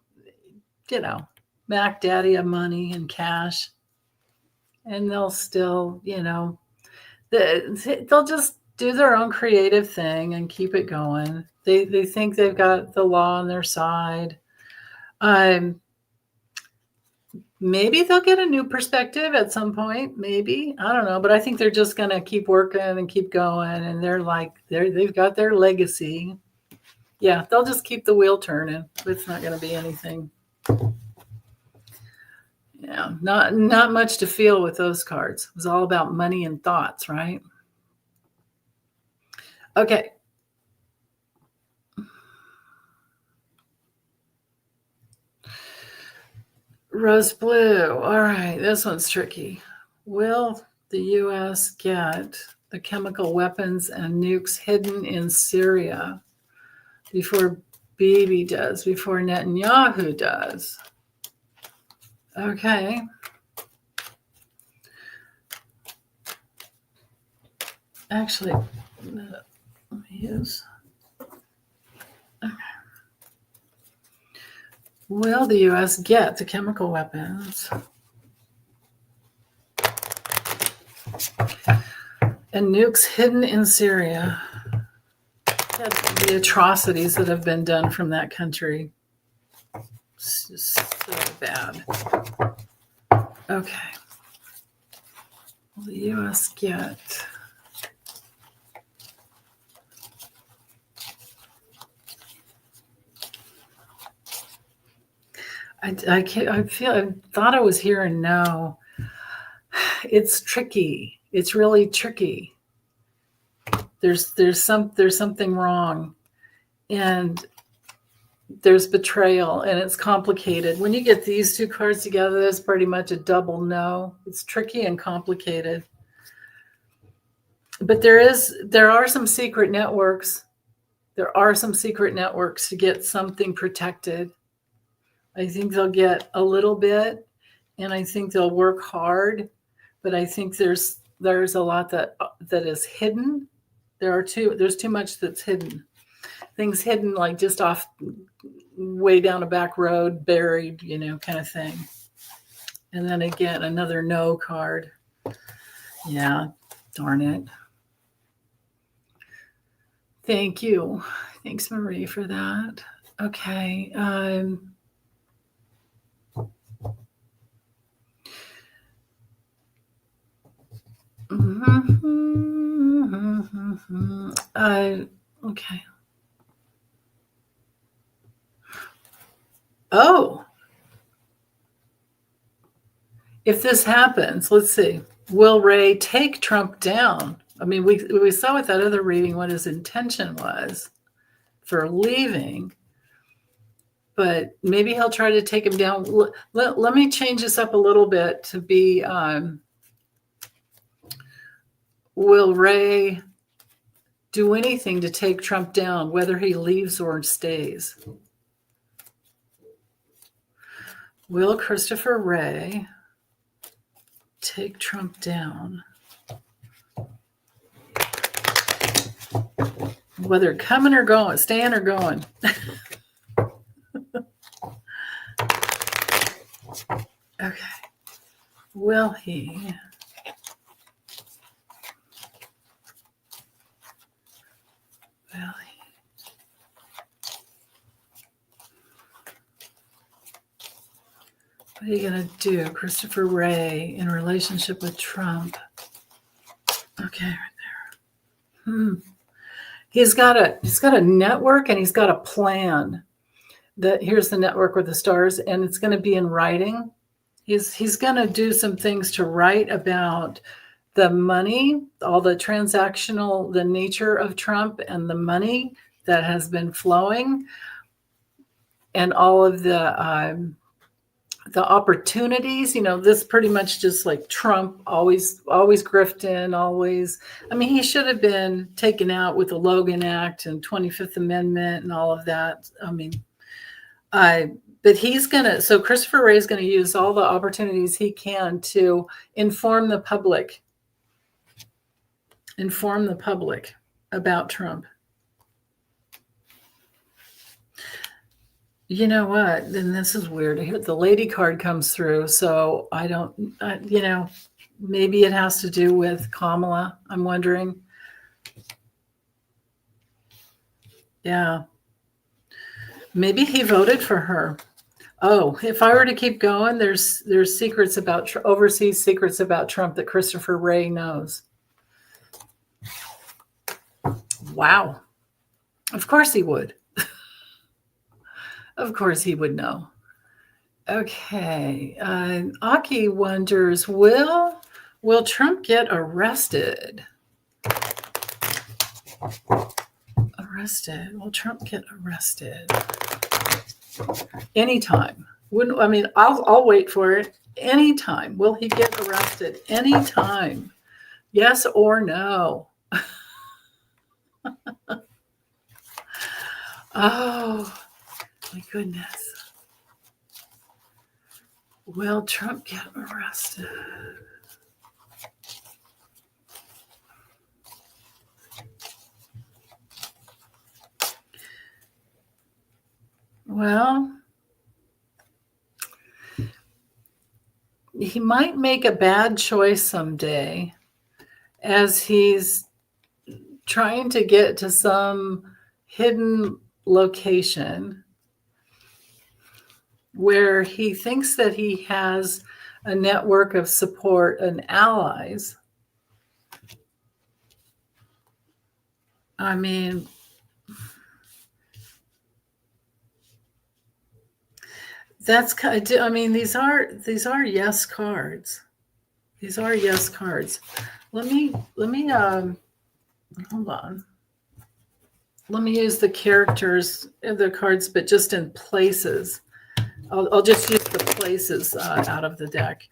Mac Daddy of money and cash, and they'll still, they'll just do their own creative thing and keep it going. They think they've got the law on their side. Maybe they'll get a new perspective at some point. Maybe, I don't know, but I think they're just going to keep working and keep going. And they've got their legacy. Yeah, they'll just keep the wheel turning. It's not going to be anything. Yeah, not much to feel with those cards. It was all about money and thoughts, right? Okay. Rose blue. All right, this one's tricky. Will the U.S. get the chemical weapons and nukes hidden in Syria before Bibi does, before Netanyahu does? Okay. Actually, let me use. Okay. Will the U.S. get the chemical weapons and nukes hidden in Syria? The atrocities that have been done from that country. It's just so bad. Okay. Will the U.S. get... I thought I was hearing no. It's tricky. It's really tricky. There's something wrong, and there's betrayal, and it's complicated. When you get these two cards together, there's pretty much a double no. It's tricky and complicated. But there are some secret networks. There are some secret networks to get something protected. I think they'll get a little bit, and I think they'll work hard, but I think there's a lot that is hidden. There's too much that's hidden. Things hidden, like just off way down a back road, buried, kind of thing. And then again, another no card. Yeah, darn it. Thank you. Thanks, Marie, for that. Okay. Okay. Oh, if this happens, let's see. Will Wray take Trump down? I mean, we saw with that other reading what his intention was for leaving, but maybe he'll try to take him down. Let me change this up a little bit to be, will Wray do anything to take Trump down, whether he leaves or stays? Will Christopher Wray take Trump down, whether coming or going, staying or going? Okay. Will he? What are you going to do, Christopher Wray, in relationship with Trump? Okay, right there. He's got a network and he's got a plan. Here's the network with the stars, and it's going to be in writing. He's going to do some things to write about the money, all the transactional, the nature of Trump and the money that has been flowing, and all of the opportunities. This pretty much just like Trump always grifting, always. I mean, he should have been taken out with the Logan Act and 25th Amendment and all of that. I mean, but so Christopher Wray is going to use all the opportunities he can to inform the public about Trump. You know what? Then this is weird. The lady card comes through, so I don't, maybe it has to do with Kamala. I'm wondering. Yeah. Maybe he voted for her. Oh, if I were to keep going, there's secrets about overseas secrets about Trump that Christopher Wray knows. Wow. Of course he would. Of course he would know. Okay. Aki wonders, will Trump get arrested? Will Trump get arrested? Anytime. I'll wait for it. Anytime. Will he get arrested? Anytime. Yes or no? Oh, my goodness. Will Trump get arrested? Well, he might make a bad choice someday as he's trying to get to some hidden location where he thinks that he has a network of support and allies. I mean, these are yes cards. These are yes cards. Let me hold on. Let me use the characters of the cards, but just in places. I'll just use the places out of the deck,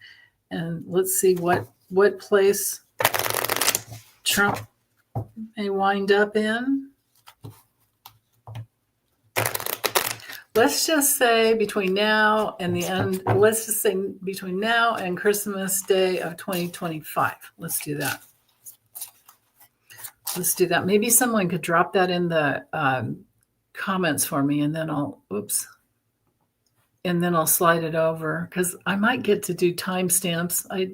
and let's see what place Trump may wind up in. Let's just say between now and the end. Let's just say between now and Christmas Day of 2025. Let's do that. Maybe someone could drop that in the comments for me, and then I'll slide it over, because I might get to do timestamps. I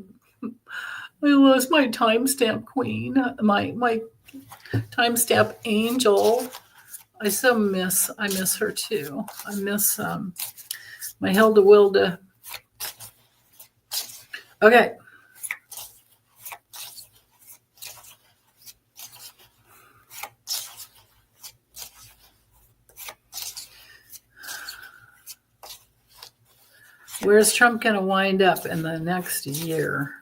lost my timestamp queen, my timestamp angel. I miss her too. I miss my Hilda Wilda. Okay. Where's Trump going to wind up in the next year?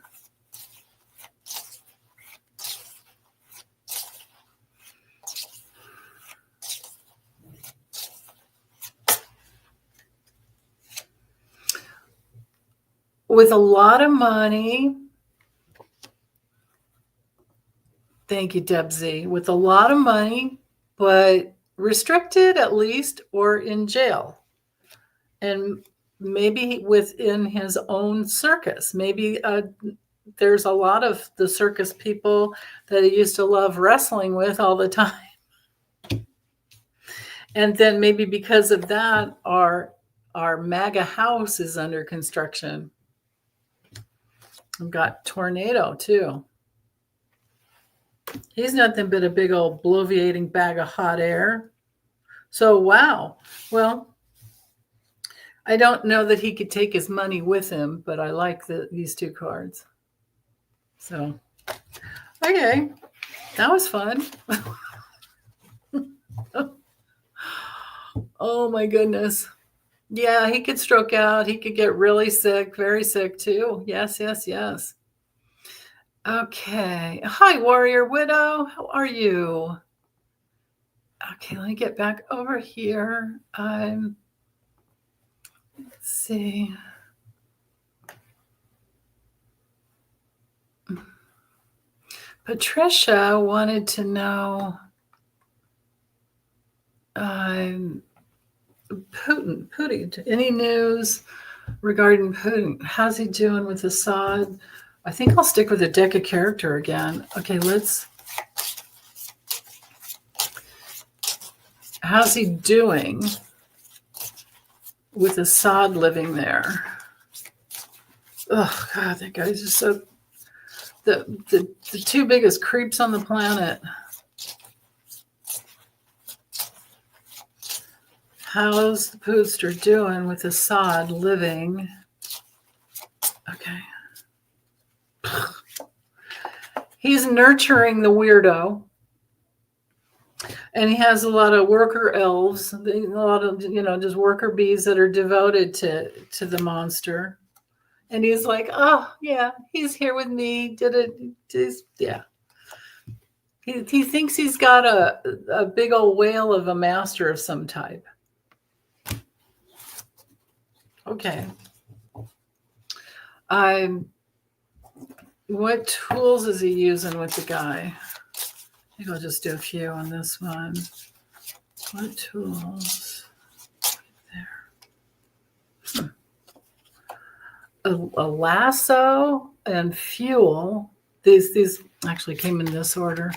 With a lot of money. Thank you, Deb Z. With a lot of money, but restricted at least, or in jail. And maybe within his own circus. Maybe there's a lot of the circus people that he used to love wrestling with all the time. And then maybe because of that, our MAGA house is under construction. We've got tornado too. He's nothing but a big old bloviating bag of hot air. So, wow. Well, I don't know that he could take his money with him, but I like these two cards. So, okay. That was fun. Oh, my goodness. Yeah, he could stroke out. He could get really sick, very sick too. Yes, yes, yes. Okay. Hi, Warrior Widow. How are you? Okay, let me get back over here. Let's see. Patricia wanted to know Putin. Any news regarding Putin? How's he doing with Assad? I think I'll stick with the deck of character again. Okay, how's he doing with Assad living there? Oh, God, that guy's just so... The two biggest creeps on the planet. How's the Pooster doing with Assad living? Okay. He's nurturing the weirdo. And he has a lot of worker elves, a lot of, just worker bees that are devoted to the monster. And he's like, oh, yeah, he's here with me. Yeah. He thinks he's got a big old whale of a master of some type. Okay. What tools is he using with the guy? I think I'll just do a few on this one. What tools? There. A lasso and fuel. These actually came in this order.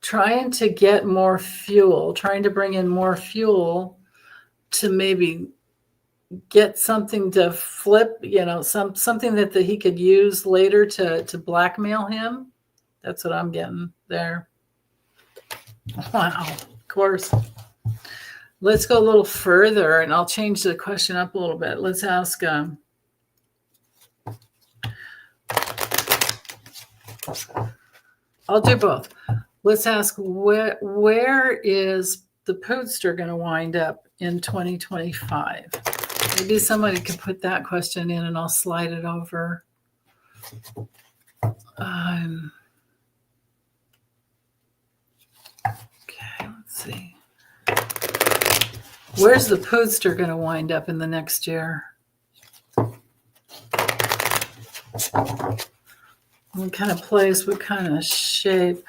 Trying to get more fuel, trying to bring in more fuel to maybe get something to flip, something that he could use later to blackmail him. That's what I'm getting there. Wow, of course. Let's go a little further, and I'll change the question up a little bit. Let's ask, I'll do both. Let's ask, where is the Poodster going to wind up in 2025? Maybe somebody could put that question in, and I'll slide it over. Okay, let's see. Where's the Poodster going to wind up in the next year? What kind of place, what kind of shape?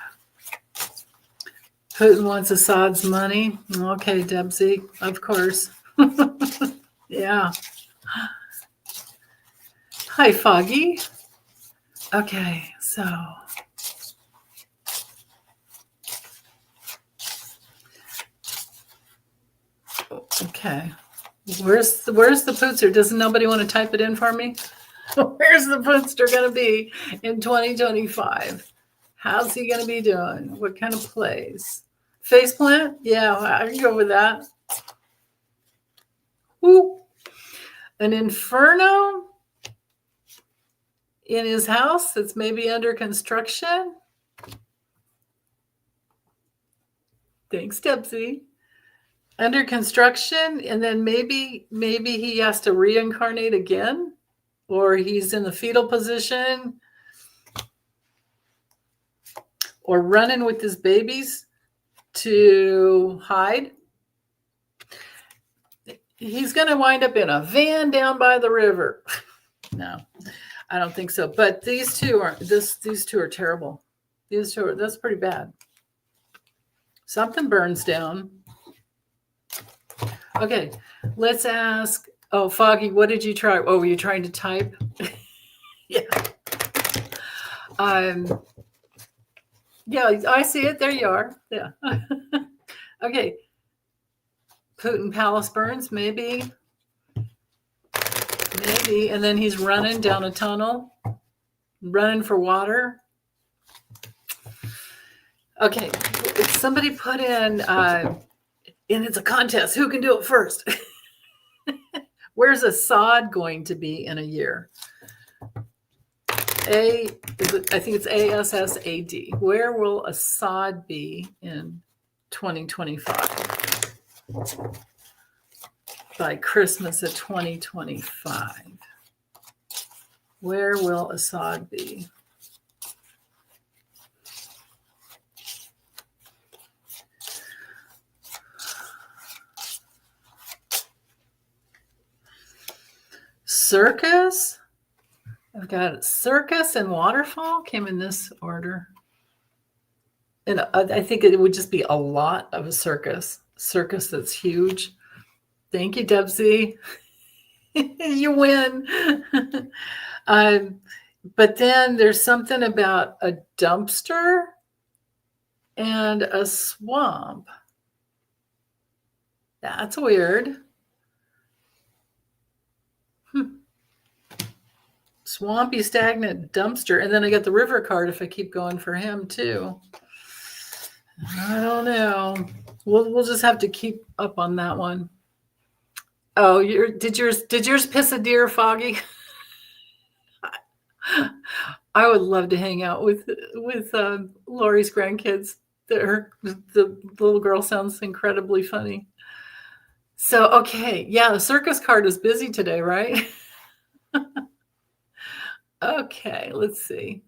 Putin wants Assad's money. Okay, Debsy, of course. Yeah. Hi, Foggy. Okay, so... Okay. Where's the Pootster? Doesn't nobody want to type it in for me? Where's the Pootster going to be in 2025? How's he going to be doing? What kind of place? Faceplant? Yeah, I can go with that. Woo. An inferno in his house that's maybe under construction. Thanks, Debsy. under construction, and then maybe he has to reincarnate again, or he's in the fetal position, or running with his babies to hide. He's going to wind up in a van down by the river. No, I don't think so. But these two are terrible. That's pretty bad. Something burns down. Okay, let's ask. Oh, Foggy, what did you try? Oh, were you trying to type? Yeah. Yeah, I see it. There you are. Yeah. Okay. Putin Palace burns, maybe. And then he's running down a tunnel, running for water. Okay, somebody put in, and it's a contest. Who can do it first? Where's Assad going to be in a year? I think it's ASSAD. Where will Assad be in 2025? By Christmas of 2025. Where will Assad be? Circus? I've got circus and waterfall came in this order. And I think it would just be a lot of a circus that's huge. Thank you, Debsy. You win. But then there's something about a dumpster and a swamp. That's weird. Swampy, stagnant dumpster. And then I got the river card if I keep going for him too. I don't know. We'll just have to keep up on that one. Oh, did yours piss a deer, Foggy? I would love to hang out with Lori's grandkids. The little girl sounds incredibly funny. So, okay. Yeah, the circus card is busy today, right? Okay, let's see.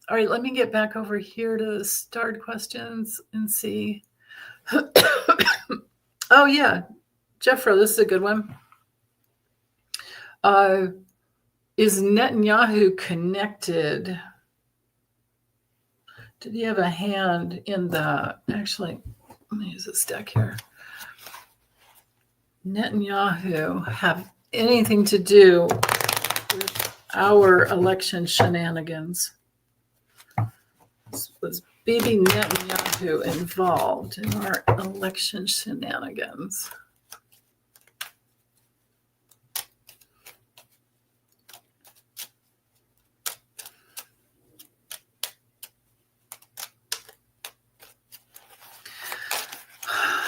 All right, let me get back over here to the starred questions and see. Oh, yeah. Jeffro, this is a good one. Is Netanyahu connected? Did he have a hand in the... Actually, let me use this deck here. Netanyahu have anything to do with our election shenanigans? Was Bibi Netanyahu involved in our election shenanigans?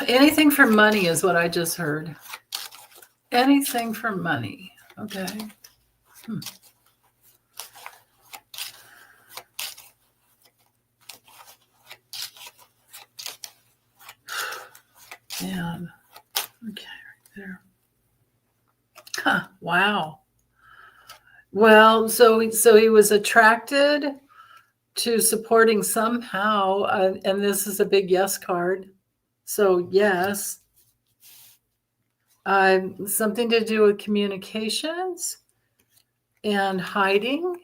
Anything for money is what I just heard. Anything for money. Okay. Man. Okay, right there. Huh, wow. Well, so he was attracted to supporting somehow, and this is a big yes card. So yes. Something to do with communications and hiding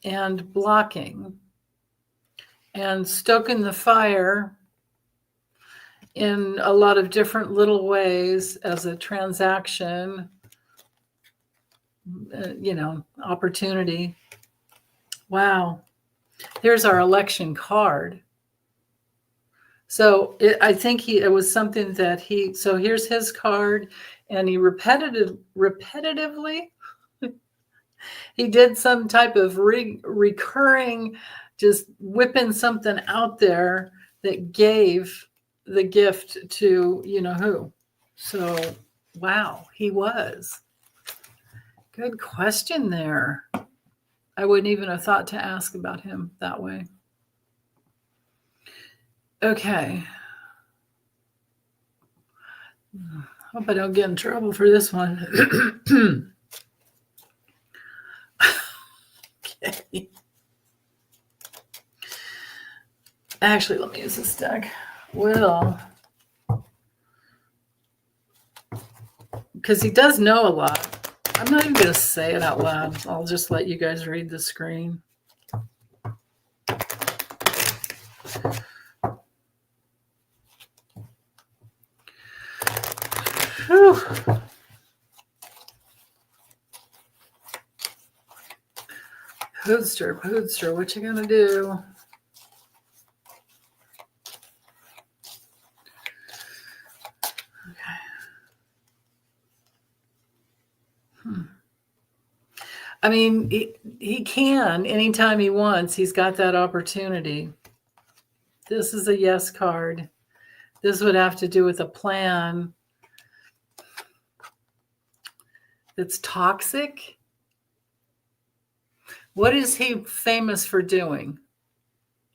and blocking and stoking the fire in a lot of different little ways as a transaction, opportunity. Wow. Here's our election card. So I think it was something that so here's his card, and he repetitively, he did some type of recurring, just whipping something out there that gave the gift to who. So, wow, he was. Good question there. I wouldn't even have thought to ask about him that way. Okay. Hope I don't get in trouble for this one. Okay. Actually, let me use this deck. Well, because he does know a lot. I'm not even going to say it out loud. I'll just let you guys read the screen. Whew. Poodster, what you gonna do? Okay. I mean, he can anytime he wants. He's got that opportunity. This is a yes card. This would have to do with a plan that's toxic. What is he famous for doing,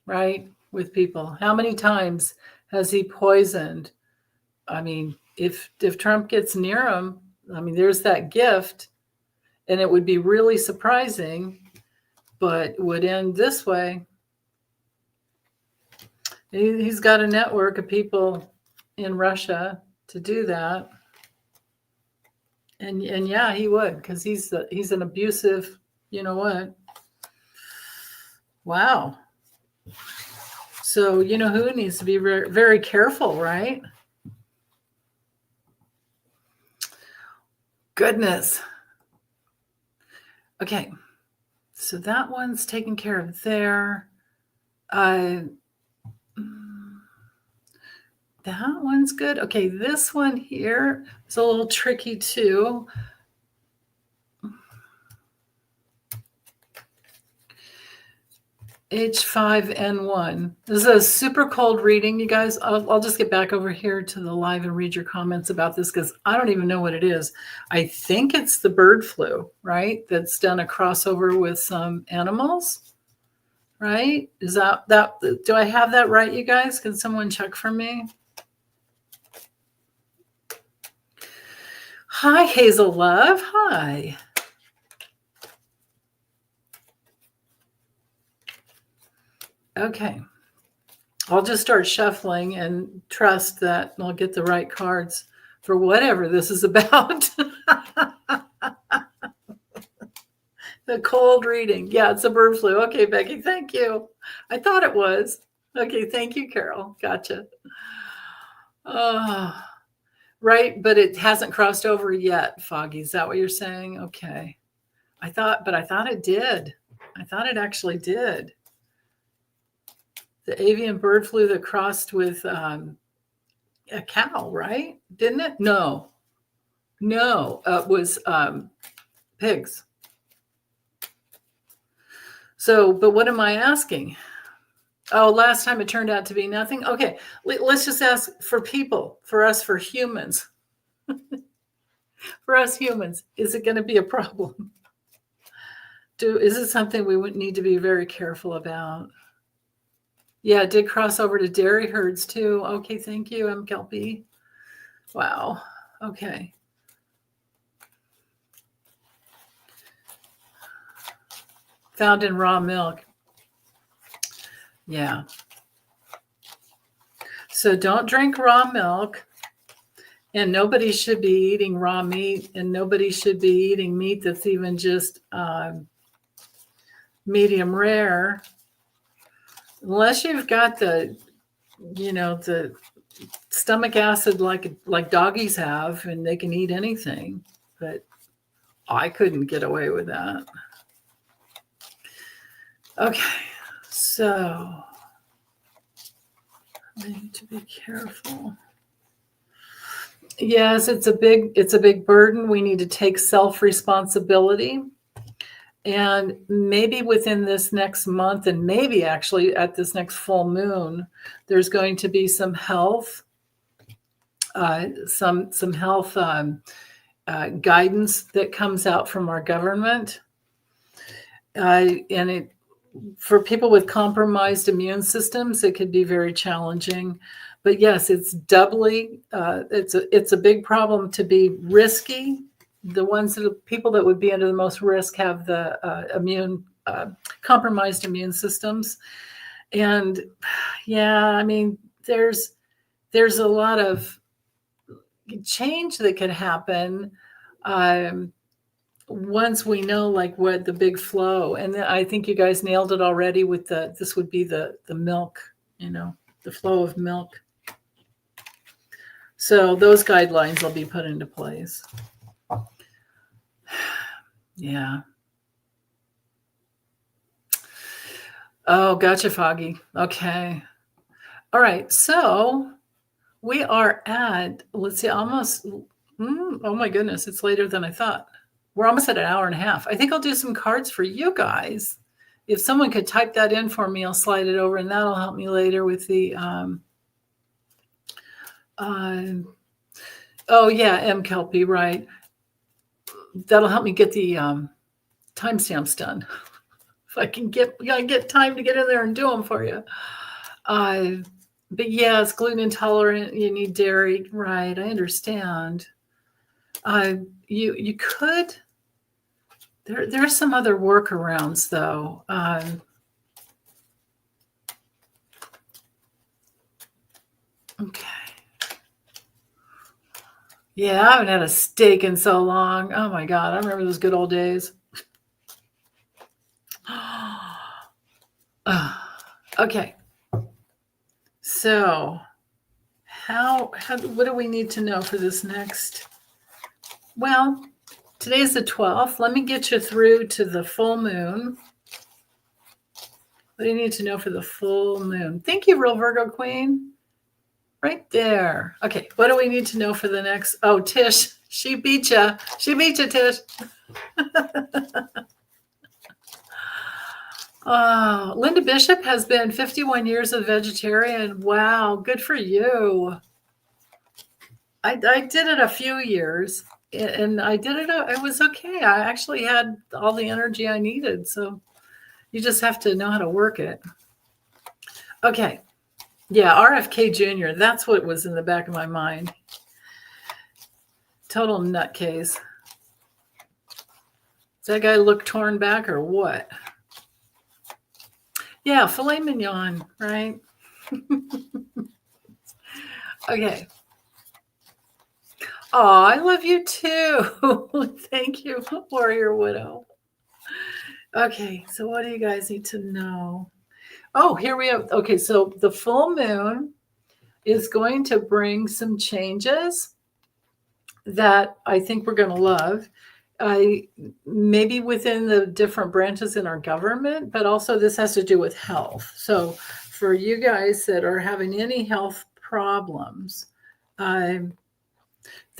right, with people? How many times has he poisoned? I mean, if Trump gets near him, I mean, there's that gift, and it would be really surprising, but would end this way. He's got a network of people in Russia to do that. And yeah, he would, because he's an abusive, you know what? Wow. So, you know who needs to be very, very careful, right? Goodness. Okay. So that one's taken care of there. That one's good. Okay, this one here is a little tricky too. H5N1. This is a super cold reading, you guys. I'll just get back over here to the live and read your comments about this because I don't even know what it is. I think it's the bird flu, right? That's done a crossover with some animals, right? Is that do I have that right, you guys? Can someone check for me? Hi, Hazel Love. Hi. Okay. I'll just start shuffling and trust that I'll get the right cards for whatever this is about. The cold reading. Yeah, it's a bird flu. Okay, Becky, thank you. I thought it was. Okay, thank you, Carol. Gotcha. Right, but it hasn't crossed over yet, Foggy. Is that what you're saying? Okay. I thought it did. I thought it actually did. The avian bird flu that crossed with a cow, right? Didn't it? No, it was pigs. So, but what am I asking? Oh, last time it turned out to be nothing. Okay, let's just ask for people, for us, for humans. For us humans, is it going to be a problem? Is it something we would need to be very careful about? Yeah, it did cross over to dairy herds too. Okay, thank you, MKLP. Wow. Okay. Found in raw milk. Yeah. So don't drink raw milk, and nobody should be eating raw meat, and nobody should be eating meat that's even just medium rare, unless you've got the stomach acid like doggies have, and they can eat anything. But I couldn't get away with that. Okay, so I need to be careful. Yes, it's a big burden. We need to take self-responsibility. And maybe within this next month, and maybe actually at this next full moon, there's going to be some health, some health guidance that comes out from our government. And for people with compromised immune systems, it could be very challenging. But yes, it's doubly, it's a big problem to be risky. The people that would be under the most risk have the compromised immune systems. And yeah, I mean, there's a lot of change that could happen once we know like what the big flow. And I think you guys nailed it already with this would be the milk, the flow of milk. So those guidelines will be put into place. Yeah. Oh, gotcha, Foggy. Okay. All right. So we are at, let's see, almost, oh my goodness, it's later than I thought. We're almost at an hour and a half. I think I'll do some cards for you guys. If someone could type that in for me, I'll slide it over, and that'll help me later with the, oh yeah, M. Kelpie, right. That'll help me get the timestamps done. If I can get time to get in there and do them for you. But yeah, it's gluten intolerant. You need dairy, right? I understand. You could. There are some other workarounds though. Okay. Yeah, I haven't had a steak in so long. Oh my God, I remember those good old days. Okay. So what do we need to know for this next? Well, today's the 12th. Let me get you through to the full moon. What do you need to know for the full moon? Thank you, Real Virgo Queen. Right there. Okay, what do we need to know for the next? Oh, Tish, she beat you. She beat you, Tish. Linda Bishop has been 51 years a vegetarian. Wow, good for you. I did it a few years, and I did it. It was okay. I actually had all the energy I needed. So you just have to know how to work it. Okay. Yeah, RFK Jr., that's what was in the back of my mind. Total nutcase. Does that guy look torn back or what? Yeah, filet mignon, right? Okay. Oh, I love you too. Thank you, Warrior Widow. Okay, so what do you guys need to know? Oh, here we have. Okay, so the full moon is going to bring some changes that I think we're going to love. Maybe within the different branches in our government, but also this has to do with health. So for you guys that are having any health problems, the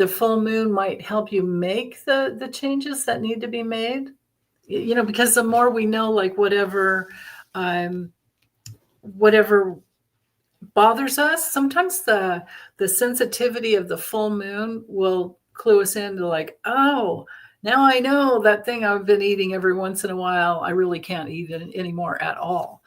full moon might help you make the changes that need to be made. Because the more we know, like whatever bothers us, sometimes the sensitivity of the full moon will clue us into like, oh, now I know that thing I've been eating every once in a while, I really can't eat it anymore at all.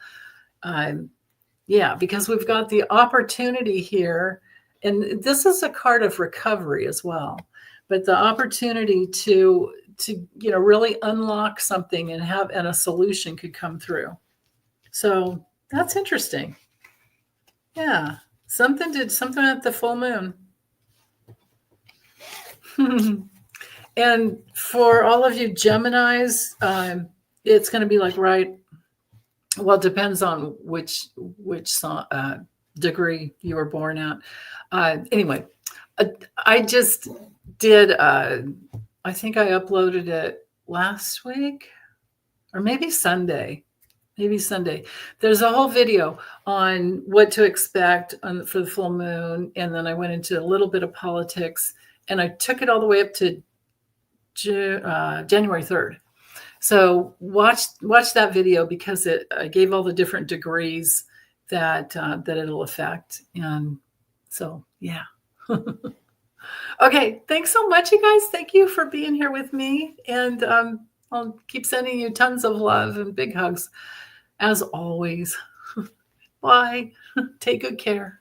Yeah, because we've got the opportunity here, and this is a card of recovery as well, but the opportunity to really unlock something and a solution could come through. So that's interesting. Yeah, something at the full moon. And for all of you Geminis, it's going to be like, right, well, it depends on which degree you were born at. Anyway, I just did, I think I uploaded it last week or maybe Sunday. There's a whole video on what to expect for the full moon. And then I went into a little bit of politics, and I took it all the way up to January 3rd. So watch that video because I gave all the different degrees that it'll affect. And so, yeah. Okay. Thanks so much, you guys. Thank you for being here with me. And I'll keep sending you tons of love and big hugs. as always. Bye. Take good care.